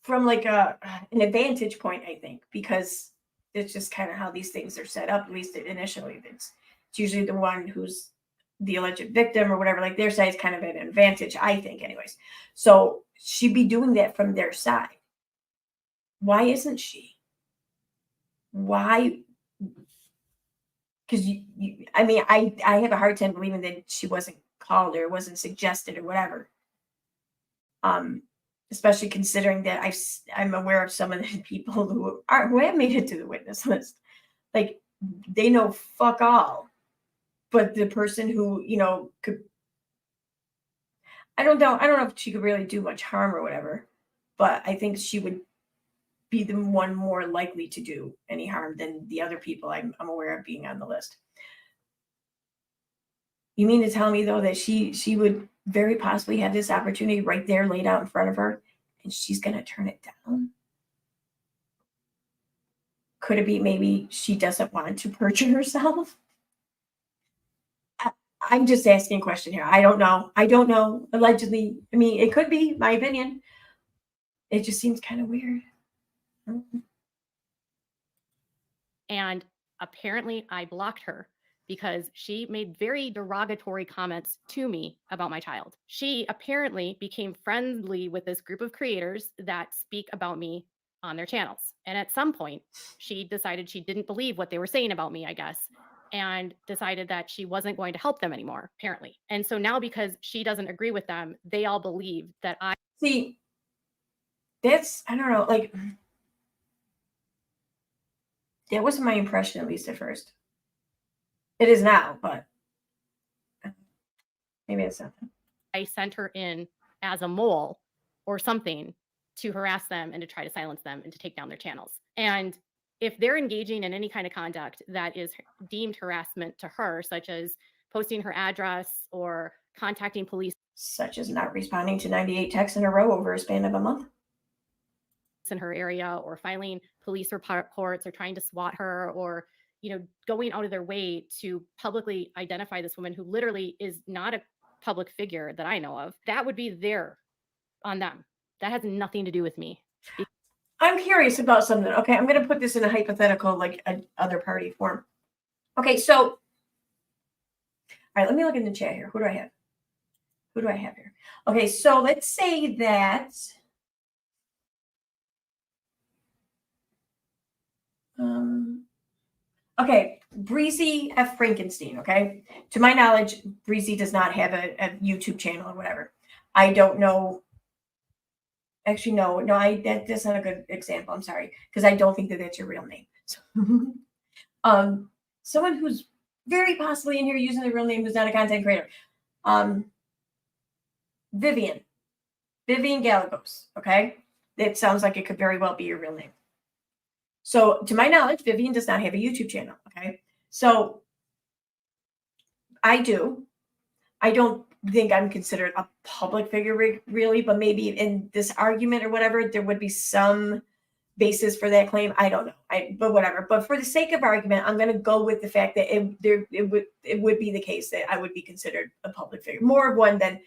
like an advantage point, I think, because it's just kind of how these things are set up, at least initially. It's usually the one who's the alleged victim or whatever, like their side's kind of at an advantage, I think, anyways. So she'd be doing that from their side. Why isn't she? Why? Because I mean, I have a hard time believing that she wasn't called or wasn't suggested or whatever. Especially considering that I'm aware of some of the people who have made it to the witness list. Like they know fuck all, but the person who, you know, could, I don't know if she could really do much harm or whatever, but I think she would be the one more likely to do any harm than the other people I'm aware of being on the list. You mean to tell me though that she would very possibly have this opportunity right there laid out in front of her and she's going to turn it down? Could it be maybe she doesn't want to perjure herself? I'm just asking a question here. I don't know. Allegedly. I mean, it could be, my opinion. It just seems kind of weird. And apparently I blocked her because she made very derogatory comments to me about my child. She apparently became friendly with this group of creators that speak about me on their channels. And at some point, she decided she didn't believe what they were saying about me, I guess, and decided that she wasn't going to help them anymore, apparently. And so now because she doesn't agree with them, they all believe that I... See, that's, I don't know, like, that wasn't my impression, at least at first. It is now, but maybe it's not. I sent her in as a mole or something to harass them and to try to silence them and to take down their channels. And if they're engaging in any kind of conduct that is deemed harassment to her, such as posting her address or contacting police, Such as not responding to 98 texts in a row over a span of a month. in her area, or filing police reports, or trying to SWAT her, or, you know, going out of their way to publicly identify this woman who literally is not a public figure that I know of, that would be there on them. That has nothing to do with me. I'm curious about something. Okay, I'm going to put this in a hypothetical, like a other party form. Okay, so, all right, let me look in the chat here. Who do I have? Who do I have here? Okay, so let's say that, okay, Breezy F. Frankenstein, okay? To my knowledge, Breezy does not have a YouTube channel or whatever. I don't know. Actually, no, that's not a good example. I'm sorry, because I don't think that that's your real name. So, someone who's very possibly in here using their real name who's not a content creator. Vivian Gallegos, okay? It sounds like it could very well be your real name. So to my knowledge, Vivian does not have a YouTube channel, okay? So I do. I don't think I'm considered a public figure really, but maybe in this argument or whatever, there would be some basis for that claim. I don't know. But whatever. But for the sake of argument, I'm going to go with the fact that it would be the case that I would be considered a public figure, more of one than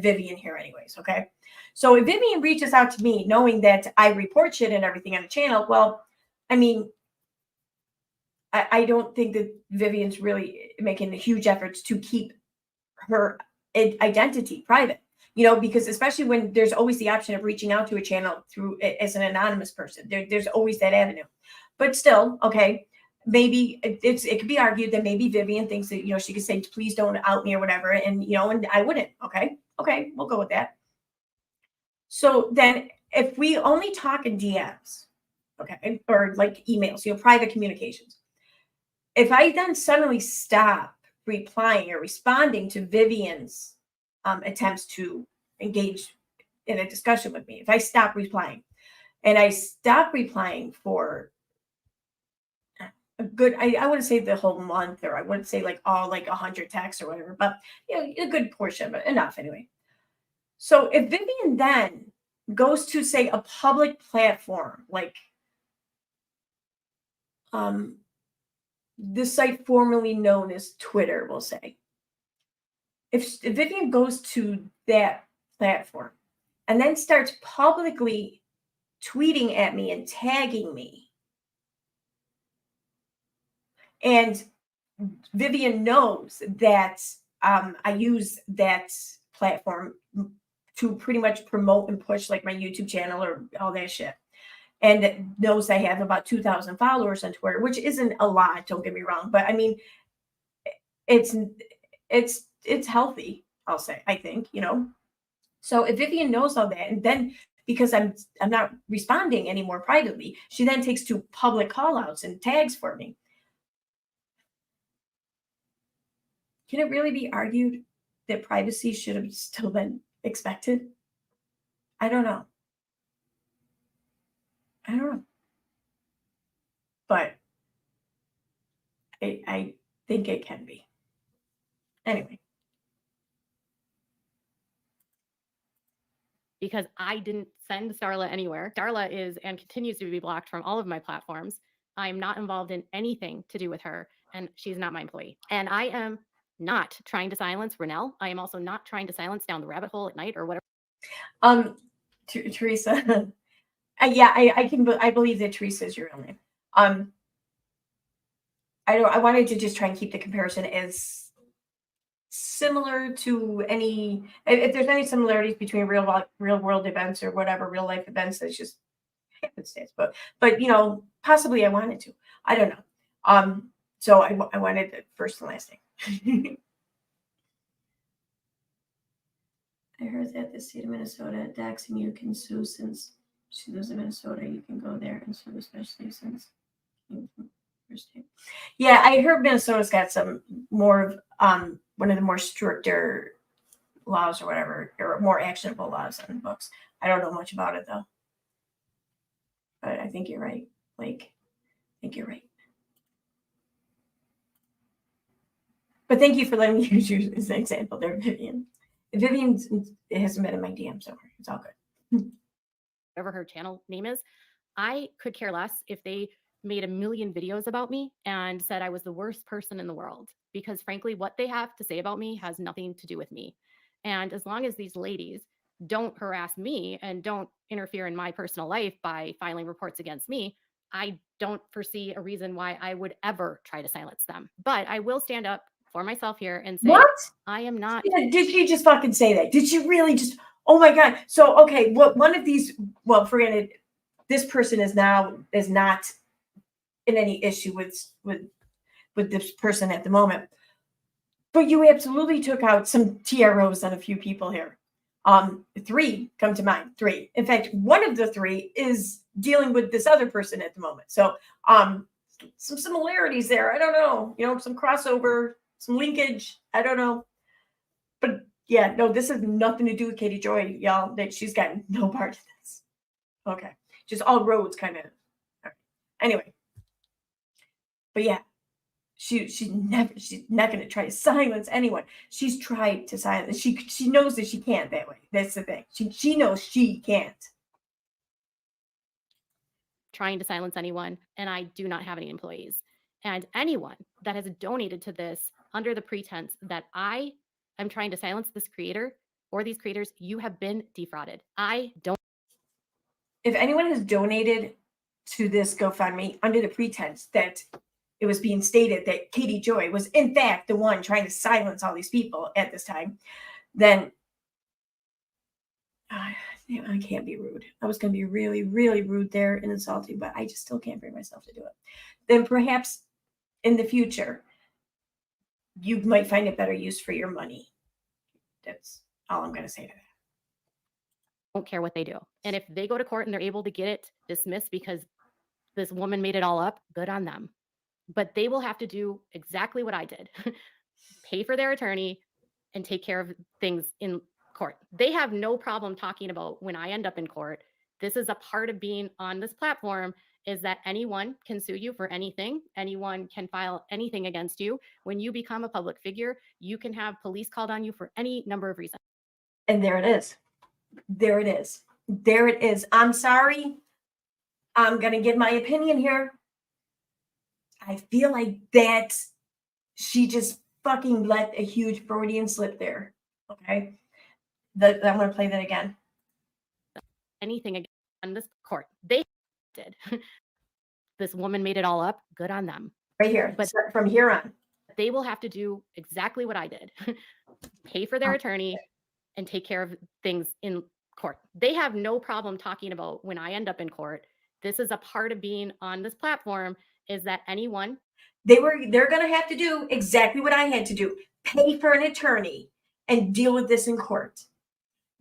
Vivian here, anyways. Okay. So if Vivian reaches out to me, knowing that I report shit and everything on the channel, well, I mean, I don't think that Vivian's really making huge efforts to keep her identity private, because especially when there's always the option of reaching out to a channel through as an anonymous person, there's always that avenue. But still, okay, maybe it could be argued that maybe Vivian thinks that, she could say, please don't out me or whatever. And, and I wouldn't. Okay, we'll go with that. So then if we only talk in DMs, okay, or like emails, private communications, if I then suddenly stop replying or responding to Vivian's attempts to engage in a discussion with me, if I stop replying and I stop replying for a good, I wouldn't say the whole month, or I wouldn't say like all like 100 texts or whatever, but a good portion, but enough anyway. So if Vivian then goes to say a public platform, like the site formerly known as Twitter, we'll say, if Vivian goes to that platform and then starts publicly tweeting at me and tagging me, and Vivian knows that I use that platform to pretty much promote and push like my YouTube channel or all that shit, and knows I have about 2,000 followers on Twitter, which isn't a lot, don't get me wrong, but I mean, it's healthy, I'll say, I think, So if Vivian knows all that, and then because I'm not responding anymore privately, she then takes to public call outs and tags for me. Can it really be argued that privacy should have still been expected? I don't know. But I think it can be. Anyway. Because I didn't send Darla anywhere. Darla is and continues to be blocked from all of my platforms. I'm not involved in anything to do with her, and she's not my employee. And I am not trying to silence Renelle. I am also not trying to silence Down the Rabbit Hole at Night or whatever. Teresa, I believe that Teresa is your real name. I wanted to just try and keep the comparison as similar to any, if there's any similarities between real world events or whatever, real life events, that's just happenstance. But possibly I wanted to. I don't know. So I wanted the first and last name. I heard that the state of Minnesota doxing you can sue since she lives in Minnesota. You can go there and sue, especially since yeah, I heard Minnesota's got some more of one of the more stricter laws or whatever, or more actionable laws on the books. I don't know much about it though, but I think you're right. I think you're right. But thank you for letting me use you as an example there, Vivian. Vivian, it hasn't been in my DM, so it's all good. Whatever her channel name is, I could care less if they made a million videos about me and said I was the worst person in the world, because frankly, what they have to say about me has nothing to do with me. And as long as these ladies don't harass me and don't interfere in my personal life by filing reports against me, I don't foresee a reason why I would ever try to silence them. But I will stand up for myself here and say, What? I am not. Did she just fucking say that? Did she really just? Oh my God. So, okay, what one of these, well, for granted, this person is not in any issue with this person at the moment. But you absolutely took out some TROs on a few people here. 3 come to mind. 3. In fact, one of the 3 is dealing with this other person at the moment. So, some similarities there. I don't know. Some crossover, some linkage. I don't know. But yeah, no, this has nothing to do with Katie Joy, y'all. That she's got no part of this. Okay, just all roads kind of. Right. Anyway, but yeah, she's not going to try to silence anyone. She's tried to silence. She knows that she can't that way. That's the thing. She knows she can't. Trying to silence anyone, and I do not have any employees. And anyone that has donated to this under the pretense that I am trying to silence this creator or these creators, you have been defrauded. I don't. If anyone has donated to this GoFundMe under the pretense that it was being stated that Katie Joy was in fact the one trying to silence all these people at this time, then I can't be rude. I was going to be really, really rude there and insulting, but I just still can't bring myself to do it. Then perhaps in the future, you might find a better use for your money. That's all I'm going to say to that. Don't care what they do. And if they go to court and they're able to get it dismissed because this woman made it all up, good on them. But they will have to do exactly what I did. Pay for their attorney and take care of things in court. They have no problem talking about when I end up in court. This is a part of being on this platform, is that anyone can sue you for anything. Anyone can file anything against you. When you become a public figure, you can have police called on you for any number of reasons. And there it is. There it is. There it is. I'm sorry. I'm going to give my opinion here. I feel like that she just fucking let a huge Freudian slip there. Okay. I'm going to play that again. Anything against on this court. They did. This woman made it all up. Good on them. Right here. But So from here on. they will have to do exactly what I did. Pay for their attorney and take care of things in court. They have no problem talking about when I end up in court. This is a part of being on this platform, is that anyone. They're going to have to do exactly what I had to do. Pay for an attorney and deal with this in court.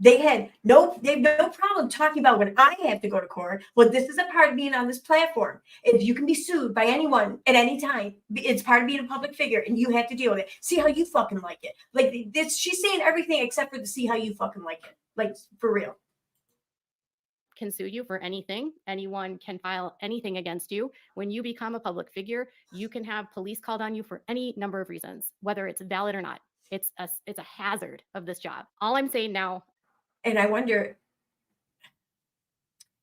They have no problem talking about when I have to go to court. Well, this is a part of being on this platform. If you can be sued by anyone at any time, it's part of being a public figure, and you have to deal with it. See how you fucking like it. Like this, she's saying everything except for the see how you fucking like it. Like for real. Can sue you for anything. Anyone can file anything against you. When you become a public figure, you can have police called on you for any number of reasons, whether it's valid or not. It's a hazard of this job. All I'm saying now. And I wonder,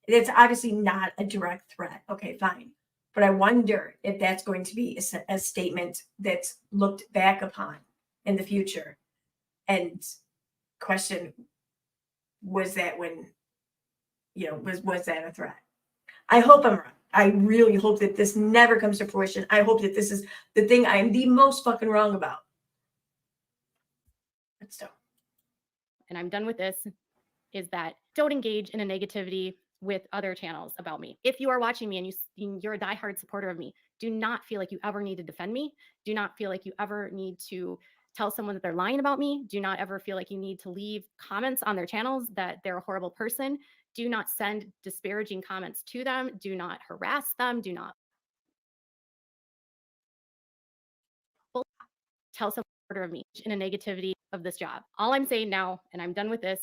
it's obviously not a direct threat. Okay, fine. But I wonder if that's going to be a statement that's looked back upon in the future and question, was that when, was that a threat? I hope I'm wrong. I really hope that this never comes to fruition. I hope that this is the thing I am the most fucking wrong about. But still. And I'm done with this, is that don't engage in a negativity with other channels about me. If you are watching me and you're a diehard supporter of me, do not feel like you ever need to defend me. Do not feel like you ever need to tell someone that they're lying about me. Do not ever feel like you need to leave comments on their channels that they're a horrible person. Do not send disparaging comments to them. Do not harass them. Do not tell someone of me in a negativity of this job. All I'm saying now, and I'm done with this,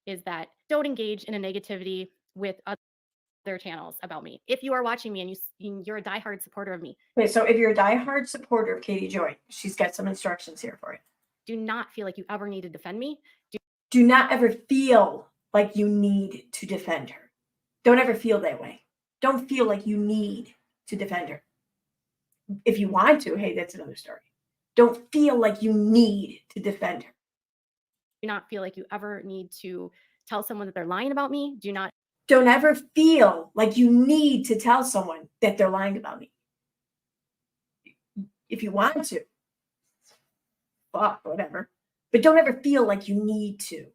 is that don't engage in a negativity with other channels about me. If you are watching me and you're a diehard supporter of me. Okay, so if you're a diehard supporter of Katie Joy, she's got some instructions here for you. Do not feel like you ever need to defend me. Do not ever feel like you need to defend her. Don't ever feel that way. Don't feel like you need to defend her. If you want to, hey, that's another story. Don't feel like you need to defend her. Do not feel like you ever need to tell someone that they're lying about me. don't ever feel like you need to tell someone that they're lying about me. If you want to, fuck, whatever. But don't ever feel like you need to.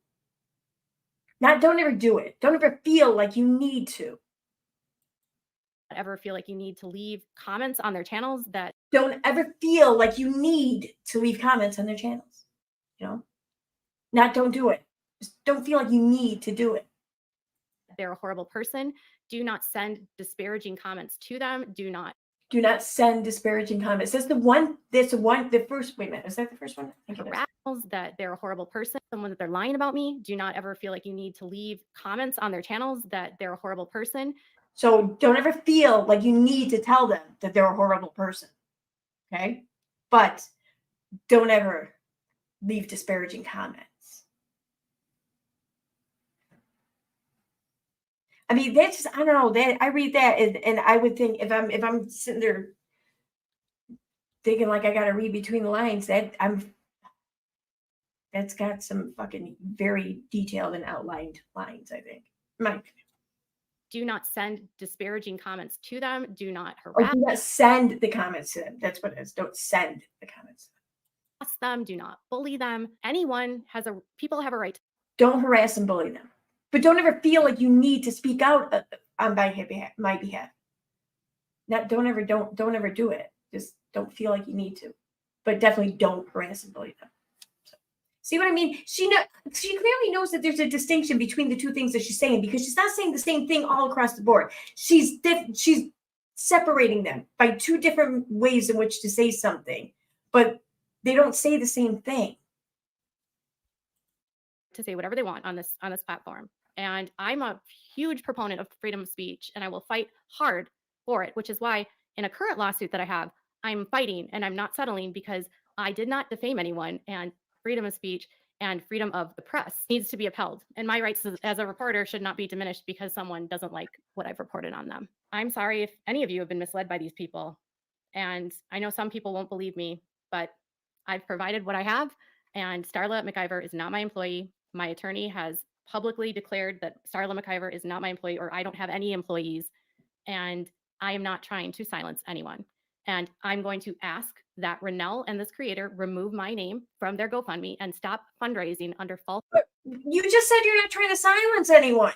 Don't ever do it. Don't ever feel like you need to. Ever feel like you need to leave comments on their channels that Don't ever feel like you need to leave comments on their channels. Don't do it. Just don't feel like you need to do it. they're a horrible person. Do not send disparaging comments to them. Do not send disparaging comments. Wait a minute. Is that the first one? I think it is. harass that they're a horrible person, someone that they're lying about me. Do not ever feel like you need to leave comments on their channels that they're a horrible person. So don't ever feel like you need to tell them that they're a horrible person. Okay? But don't ever leave disparaging comments. I mean, that's just, I don't know, that I read that and I would think if I'm sitting there thinking like I gotta read between the lines, that's got some fucking very detailed and outlined lines, I think. My opinion. Do not send disparaging comments to them. Do not Or harass do not send the comments to them. That's what it is. Don't send the comments. them. Do not bully them. People have a right to Don't harass and bully them. But don't ever feel like you need to speak out on my behalf. Don't ever do it. Just don't feel like you need to. But definitely don't harass and bully them. So, see what I mean? She clearly knows that there's a distinction between the two things that she's saying, because she's not saying the same thing all across the board. She's separating them by two different ways in which to say something, but they don't say the same thing. say whatever they want on this platform. And I'm a huge proponent of freedom of speech, and I will fight hard for it, which is why in a current lawsuit that I have, I'm fighting and I'm not settling, because I did not defame anyone, and freedom of speech and freedom of the press needs to be upheld. And my rights as a reporter should not be diminished because someone doesn't like what I've reported on them. I'm sorry if any of you have been misled by these people. And I know some people won't believe me, but I've provided what I have, and Starla McIver is not my employee. My attorney has publicly declared that Starla McIver is not my employee, or I don't have any employees, and I am not trying to silence anyone. And I'm going to ask that Rennell and this creator remove my name from their GoFundMe and stop fundraising under false. You just said you're not trying to silence anyone.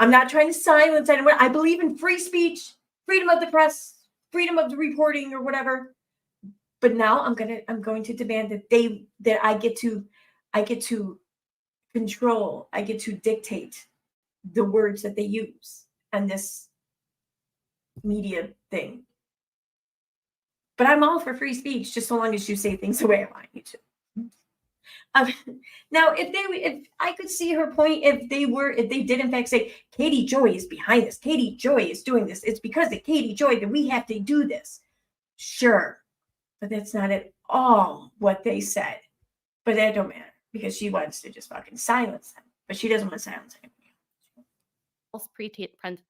I'm not trying to silence anyone. I believe in free speech, freedom of the press, freedom of the reporting, or whatever. But now I'm going to demand that I get to control, I get to dictate the words that they use on this media thing. But I'm all for free speech, just so long as you say things the way I want you to. Now, if I could see her point, if they did in fact say Katie Joy is behind this, Katie Joy is doing this, it's because of Katie Joy that we have to do this. Sure, but that's not at all what they said. But that don't matter, because she wants to just fucking silence them, but she doesn't want to silence anybody. False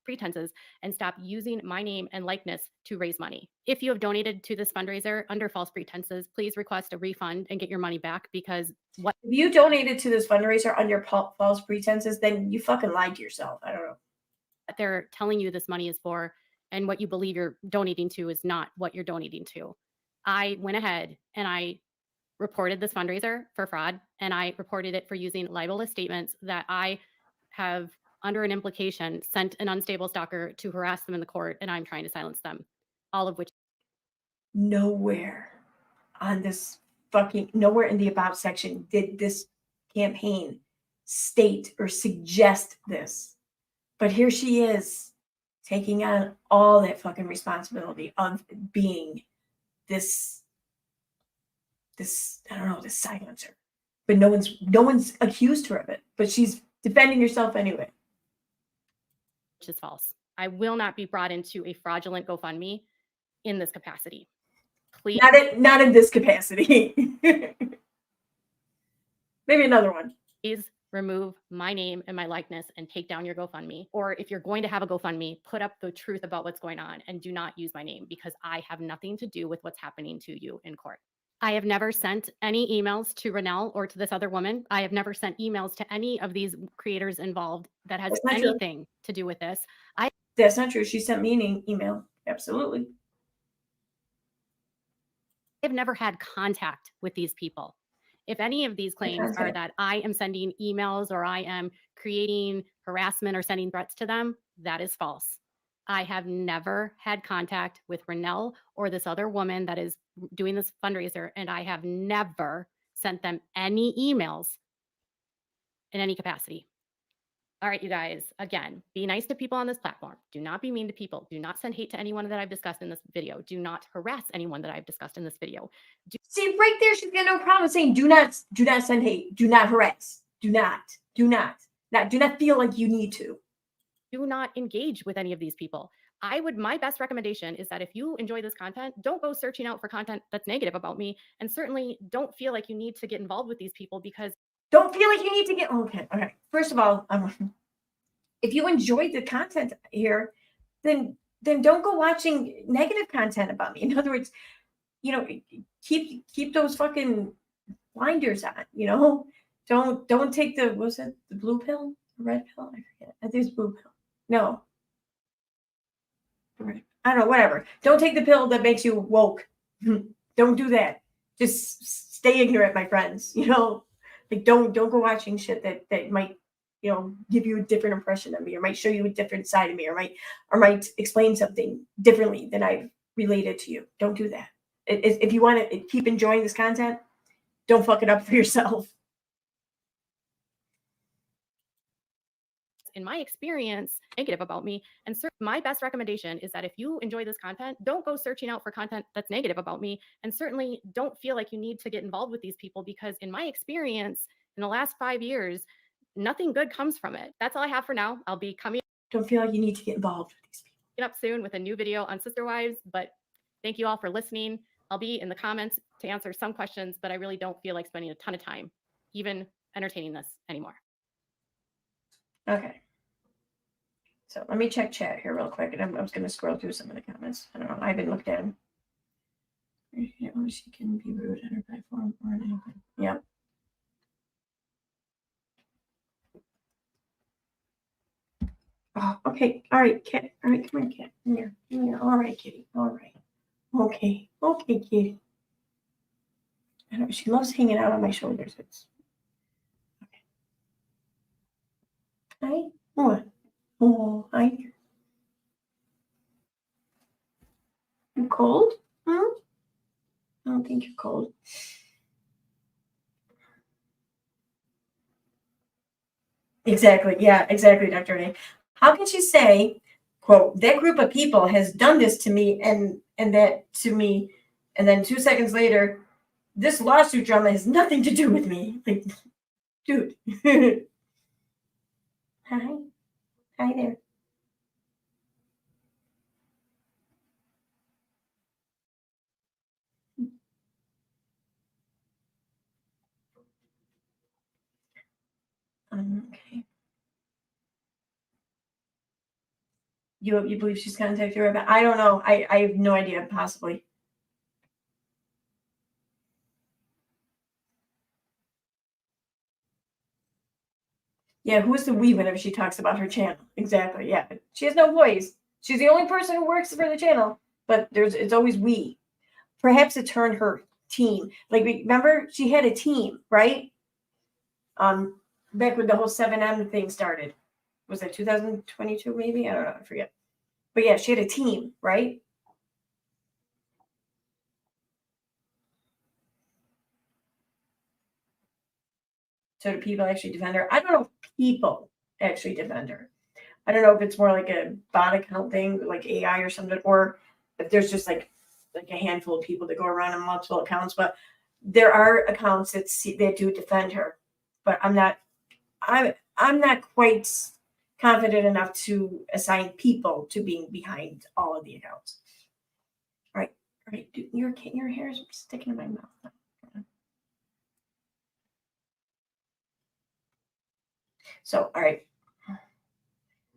pretenses and stop using my name and likeness to raise money. If you have donated to this fundraiser under false pretenses, please request a refund and get your money back, because If you donated to this fundraiser under false pretenses, then you fucking lied to yourself. I don't know. They're telling you this money is for, and what you believe you're donating to is not what you're donating to. I went ahead and I reported this fundraiser for fraud, and I reported it for using libelous statements that I have, under an implication, sent an unstable stalker to harass them in the court, and I'm trying to silence them. All of which. Nowhere in the about section did this campaign state or suggest this. But here she is, taking on all that fucking responsibility of being this I don't know, this silencer. But no one's accused her of it, but she's defending herself anyway. Which is false. I will not be brought into a fraudulent GoFundMe in this capacity. Please. Not in this capacity. Maybe another one. Please remove my name and my likeness and take down your GoFundMe. Or if you're going to have a GoFundMe, put up the truth about what's going on and do not use my name, because I have nothing to do with what's happening to you in court. I have never sent any emails to Renelle or to this other woman. I have never sent emails to any of these creators involved that has That's not true. anything to do with this. That's not true. She sent me an email. Absolutely. I've never had contact with these people. If any of these claims are contact. that I am sending emails or I am creating harassment or sending threats to them, that is false. I have never had contact with Renelle or this other woman that is doing this fundraiser, and I have never sent them any emails in any capacity. All right, you guys, again, be nice to people on this platform. Do not be mean to people. Do not send hate to anyone that I've discussed in this video. Do not harass anyone that I've discussed in this video. See, right there, she's got no problem saying, do not send hate, do not harass, do not feel like you need to. Do not engage with any of these people. My best recommendation is that if you enjoy this content, don't go searching out for content that's negative about me. And certainly don't feel like you need to get involved with these people because Don't feel like you need to get, okay. First of all, if you enjoyed the content here, then don't go watching negative content about me. In other words, keep those fucking blinders on, Don't take the, was it the blue pill? The red pill? I forget. I think it's blue pill. No. I don't know, whatever. Don't take the pill that makes you woke. Don't do that. Just stay ignorant, my friends. Like don't go watching shit that might, give you a different impression of me, or might show you a different side of me, or might explain something differently than I've related to you. Don't do that. If you want to keep enjoying this content, don't fuck it up for yourself. in my experience, negative about me. And my best recommendation is that if you enjoy this content, don't go searching out for content that's negative about me. And certainly don't feel like you need to get involved with these people, because in my experience, in the last 5 years, nothing good comes from it. That's all I have for now. I'll be coming Don't feel like you need to get involved with these people. up soon with a new video on Sister Wives, but thank you all for listening. I'll be in the comments to answer some questions, but I really don't feel like spending a ton of time even entertaining this anymore. Okay. So let me check chat here real quick, and I was going to scroll through some of the comments. I don't know. I haven't looked at them. She can be rude on her platform or anything. Yep. Oh, okay. All right, Kat. All right, come on, Kat. Come here. Come here. All right, kitty. All right. Okay. Okay, kitty. I don't know. She loves hanging out on my shoulders. It's okay. Hi. What? Oh, hi. You cold? Huh? I don't think you're cold. Exactly. Yeah, exactly, Dr. A. How can she say, quote, that group of people has done this to me and that to me, and then 2 seconds later, this lawsuit drama has nothing to do with me. Like, dude. Hi. Hi there. Okay. You believe she's contacted her about? I don't know. I have no idea. Possibly. Yeah, who's the we whenever she talks about her channel? Exactly. Yeah, she has no voice. She's the only person who works for the channel, but it's always we. Perhaps it's her and her team. Like, remember, she had a team, right? Back when the whole 7M thing started. Was that 2022? Maybe, I don't know. I forget. But yeah, she had a team, right? So do people actually defend her? I don't know if people actually defend her. I don't know if it's more like a bot account thing, like AI or something, or if there's just like a handful of people that go around on multiple accounts. But there are accounts that do defend her. But I'm not quite confident enough to assign people to being behind all of the accounts. All right. Dude, your hair is sticking in my mouth. So, all right.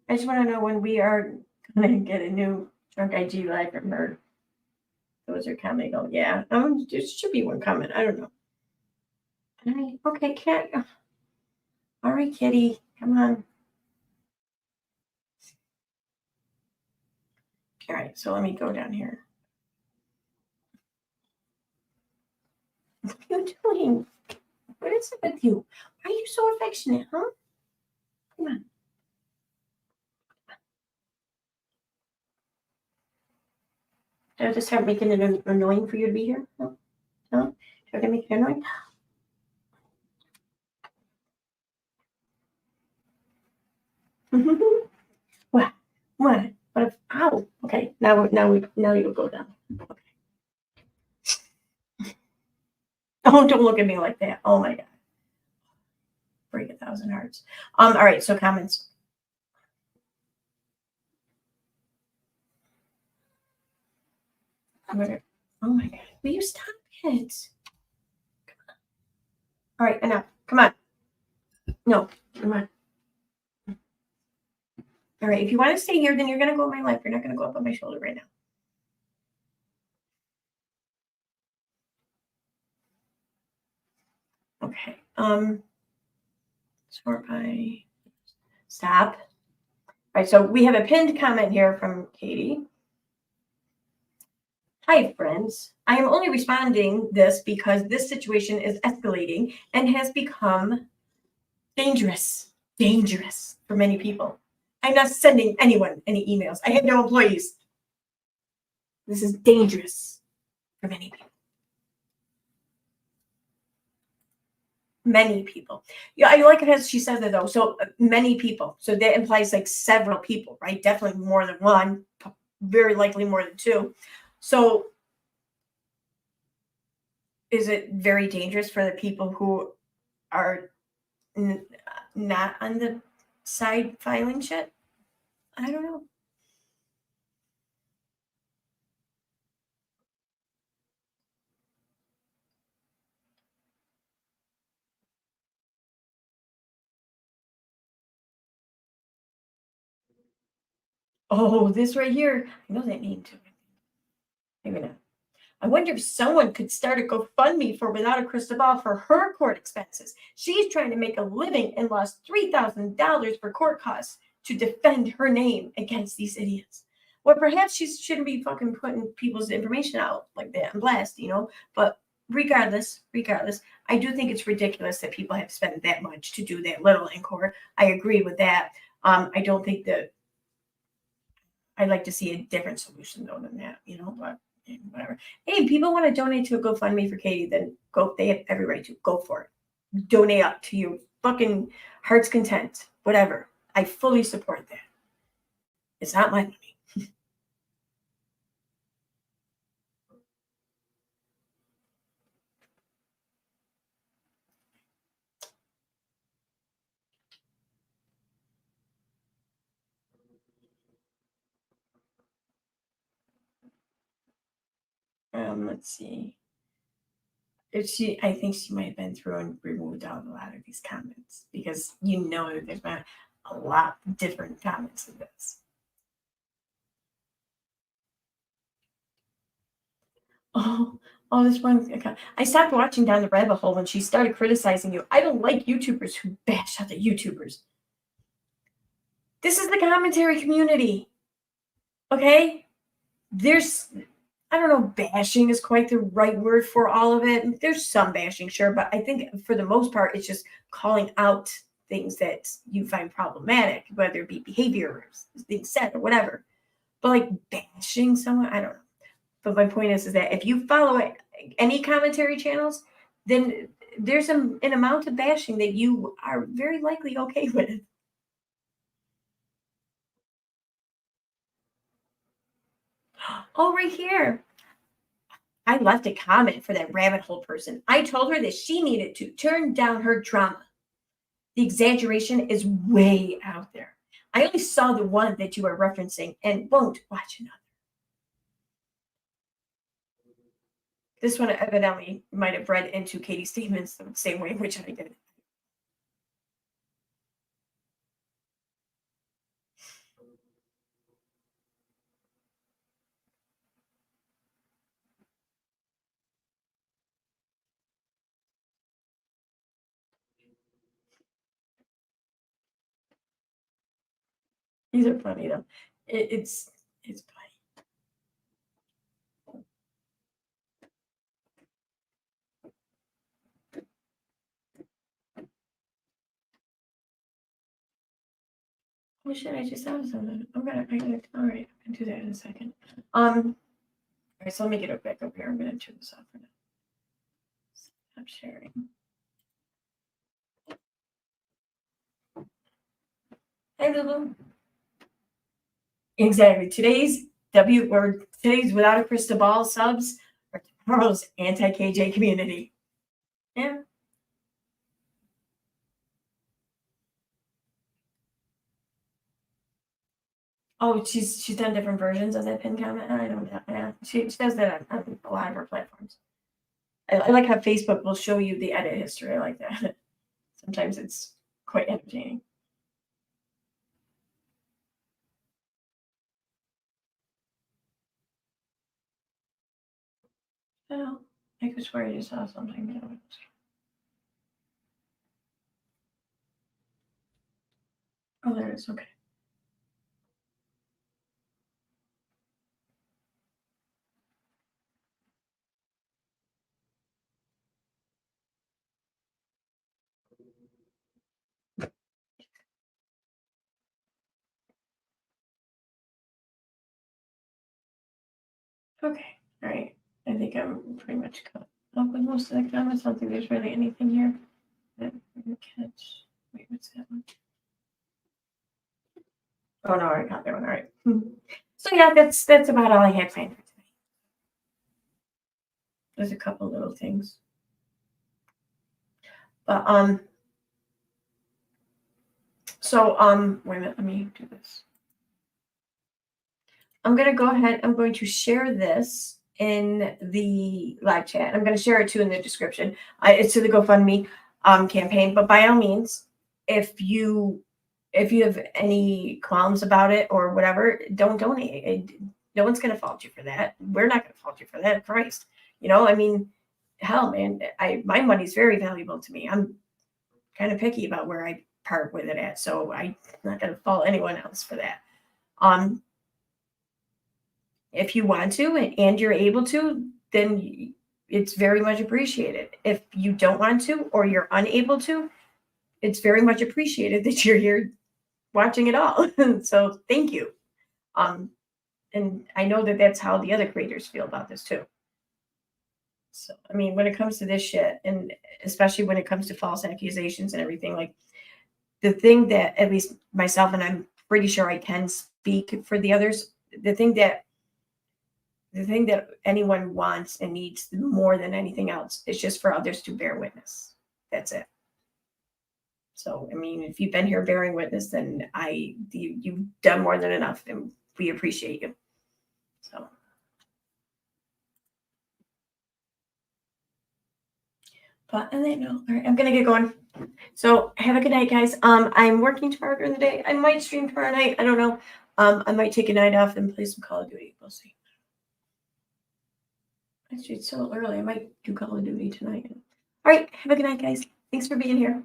I just want to know when we are going to get a new Drunk IG live from her. Those are comical. Yeah. There should be one comment. I don't know. All right. Okay, cat. All right, kitty. Come on. All right. So let me go down here. What are you doing? What is it with you? Why are you so affectionate, huh? Come on. Did I just start making it annoying for you to be here? No? No? Did I make it annoying? What? What? What if, ow. Okay. Now you'll go down. Okay. Oh, don't look at me like that. Oh my God. Break 1,000 hearts. All right. So comments. Oh my God. Will you stop it? All right. Enough. Come on. No. Come on. All right. If you want to stay here, then you're going to go in my life. You're not going to go up on my shoulder right now. Okay. Sort by. Stop. All right. So we have a pinned comment here from Katie. Hi, friends. I am only responding this because this situation is escalating and has become dangerous for many people. I'm not sending anyone any emails. I have no employees. This is dangerous for many people. Many people. Yeah, I like it as she says it though. So many people. So that implies like several people, right? Definitely more than one. Very likely more than two. So is it very dangerous for the people who are not on the side filing shit? I don't know. Oh, this right here. I know that name too. Maybe not. I wonder if someone could start a GoFundMe for Without a Crystal Ball for her court expenses. She's trying to make a living and lost $3,000 for court costs to defend her name against these idiots. Well, perhaps she shouldn't be fucking putting people's information out like that and blast, But regardless, I do think it's ridiculous that people have spent that much to do that little in court. I agree with that. I don't think that. I'd like to see a different solution though than that, but whatever. Hey, people want to donate to a GoFundMe for Katie, then go. They have every right to go for it. Donate up to your fucking heart's content, whatever. I fully support that. It's not my money. Let's see. I think she might have been through and removed out a lot of these comments because that there's been a lot of different comments of this. Oh, this one. I stopped watching down the rabbit hole when she started criticizing you. I don't like YouTubers who bash other YouTubers. This is the commentary community. Okay? I don't know, bashing is quite the right word for all of it. There's some bashing, sure, but I think for the most part, it's just calling out things that you find problematic, whether it be behavior or things said or whatever. But like bashing someone, I don't know. But my point is that if you follow any commentary channels, then there's an amount of bashing that you are very likely okay with. Oh, right here. I left a comment for that rabbit hole person. I told her that she needed to turn down her drama. The exaggeration is way out there. I only saw the one that you are referencing and won't watch another. This one evidently might have read into Katie's statements the same way in which I did. These are funny though. It's funny. Oh shit, I just thought of something. I gotta, all right, I can do that in a second. All right, so let me get it back up here. I'm gonna turn this off for now. Stop sharing. Hey, Lulu. Exactly. Today's without a crystal ball subs are tomorrow's anti-KJ community. Yeah. Oh, she's done different versions of that pin comment. I don't know. Yeah, she does that on a lot of her platforms. I like how Facebook will show you the edit history. I like that. Sometimes it's quite entertaining. Well, I could swear I just saw something. Oh, there it is. Okay. Okay. All right. I think I'm pretty much caught up with most of the comments. I don't think there's really anything here that I'm gonna catch. Wait, what's that one? Oh no, I got that one. All right. So yeah, that's about all I had planned for today. There's a couple little things. But so wait a minute, let me do this. I'm gonna go ahead, I'm going to share this in the live chat. I'm gonna share it too in the description. It's to the GoFundMe campaign, but by all means, if you have any qualms about it or whatever, don't donate. No one's gonna fault you for that. We're not gonna fault you for that. Christ. You know, I mean, hell man, my money's very valuable to me. I'm kind of picky about where I part with it at. So I'm not gonna fault anyone else for that. If you want to and you're able to, then it's very much appreciated. If you don't want to or you're unable to, it's very much appreciated that you're here watching it all. So thank you. And I know that that's how the other creators feel about this too. So, I mean, when it comes to this shit, and especially when it comes to false accusations and everything, like the thing that at least myself, and I'm pretty sure I can speak for the others, the thing that anyone wants and needs more than anything else is just for others to bear witness. That's it. So, I mean, if you've been here bearing witness, then you've done more than enough, and we appreciate you. So, but on that note, all right, I'm gonna get going. So, have a good night, guys. I'm working tomorrow during the day. I might stream tomorrow night. I don't know. I might take a night off and play some Call of Duty. We'll see. Actually, it's so early. I might do Call of Duty tonight. All right. Have a good night, guys. Thanks for being here.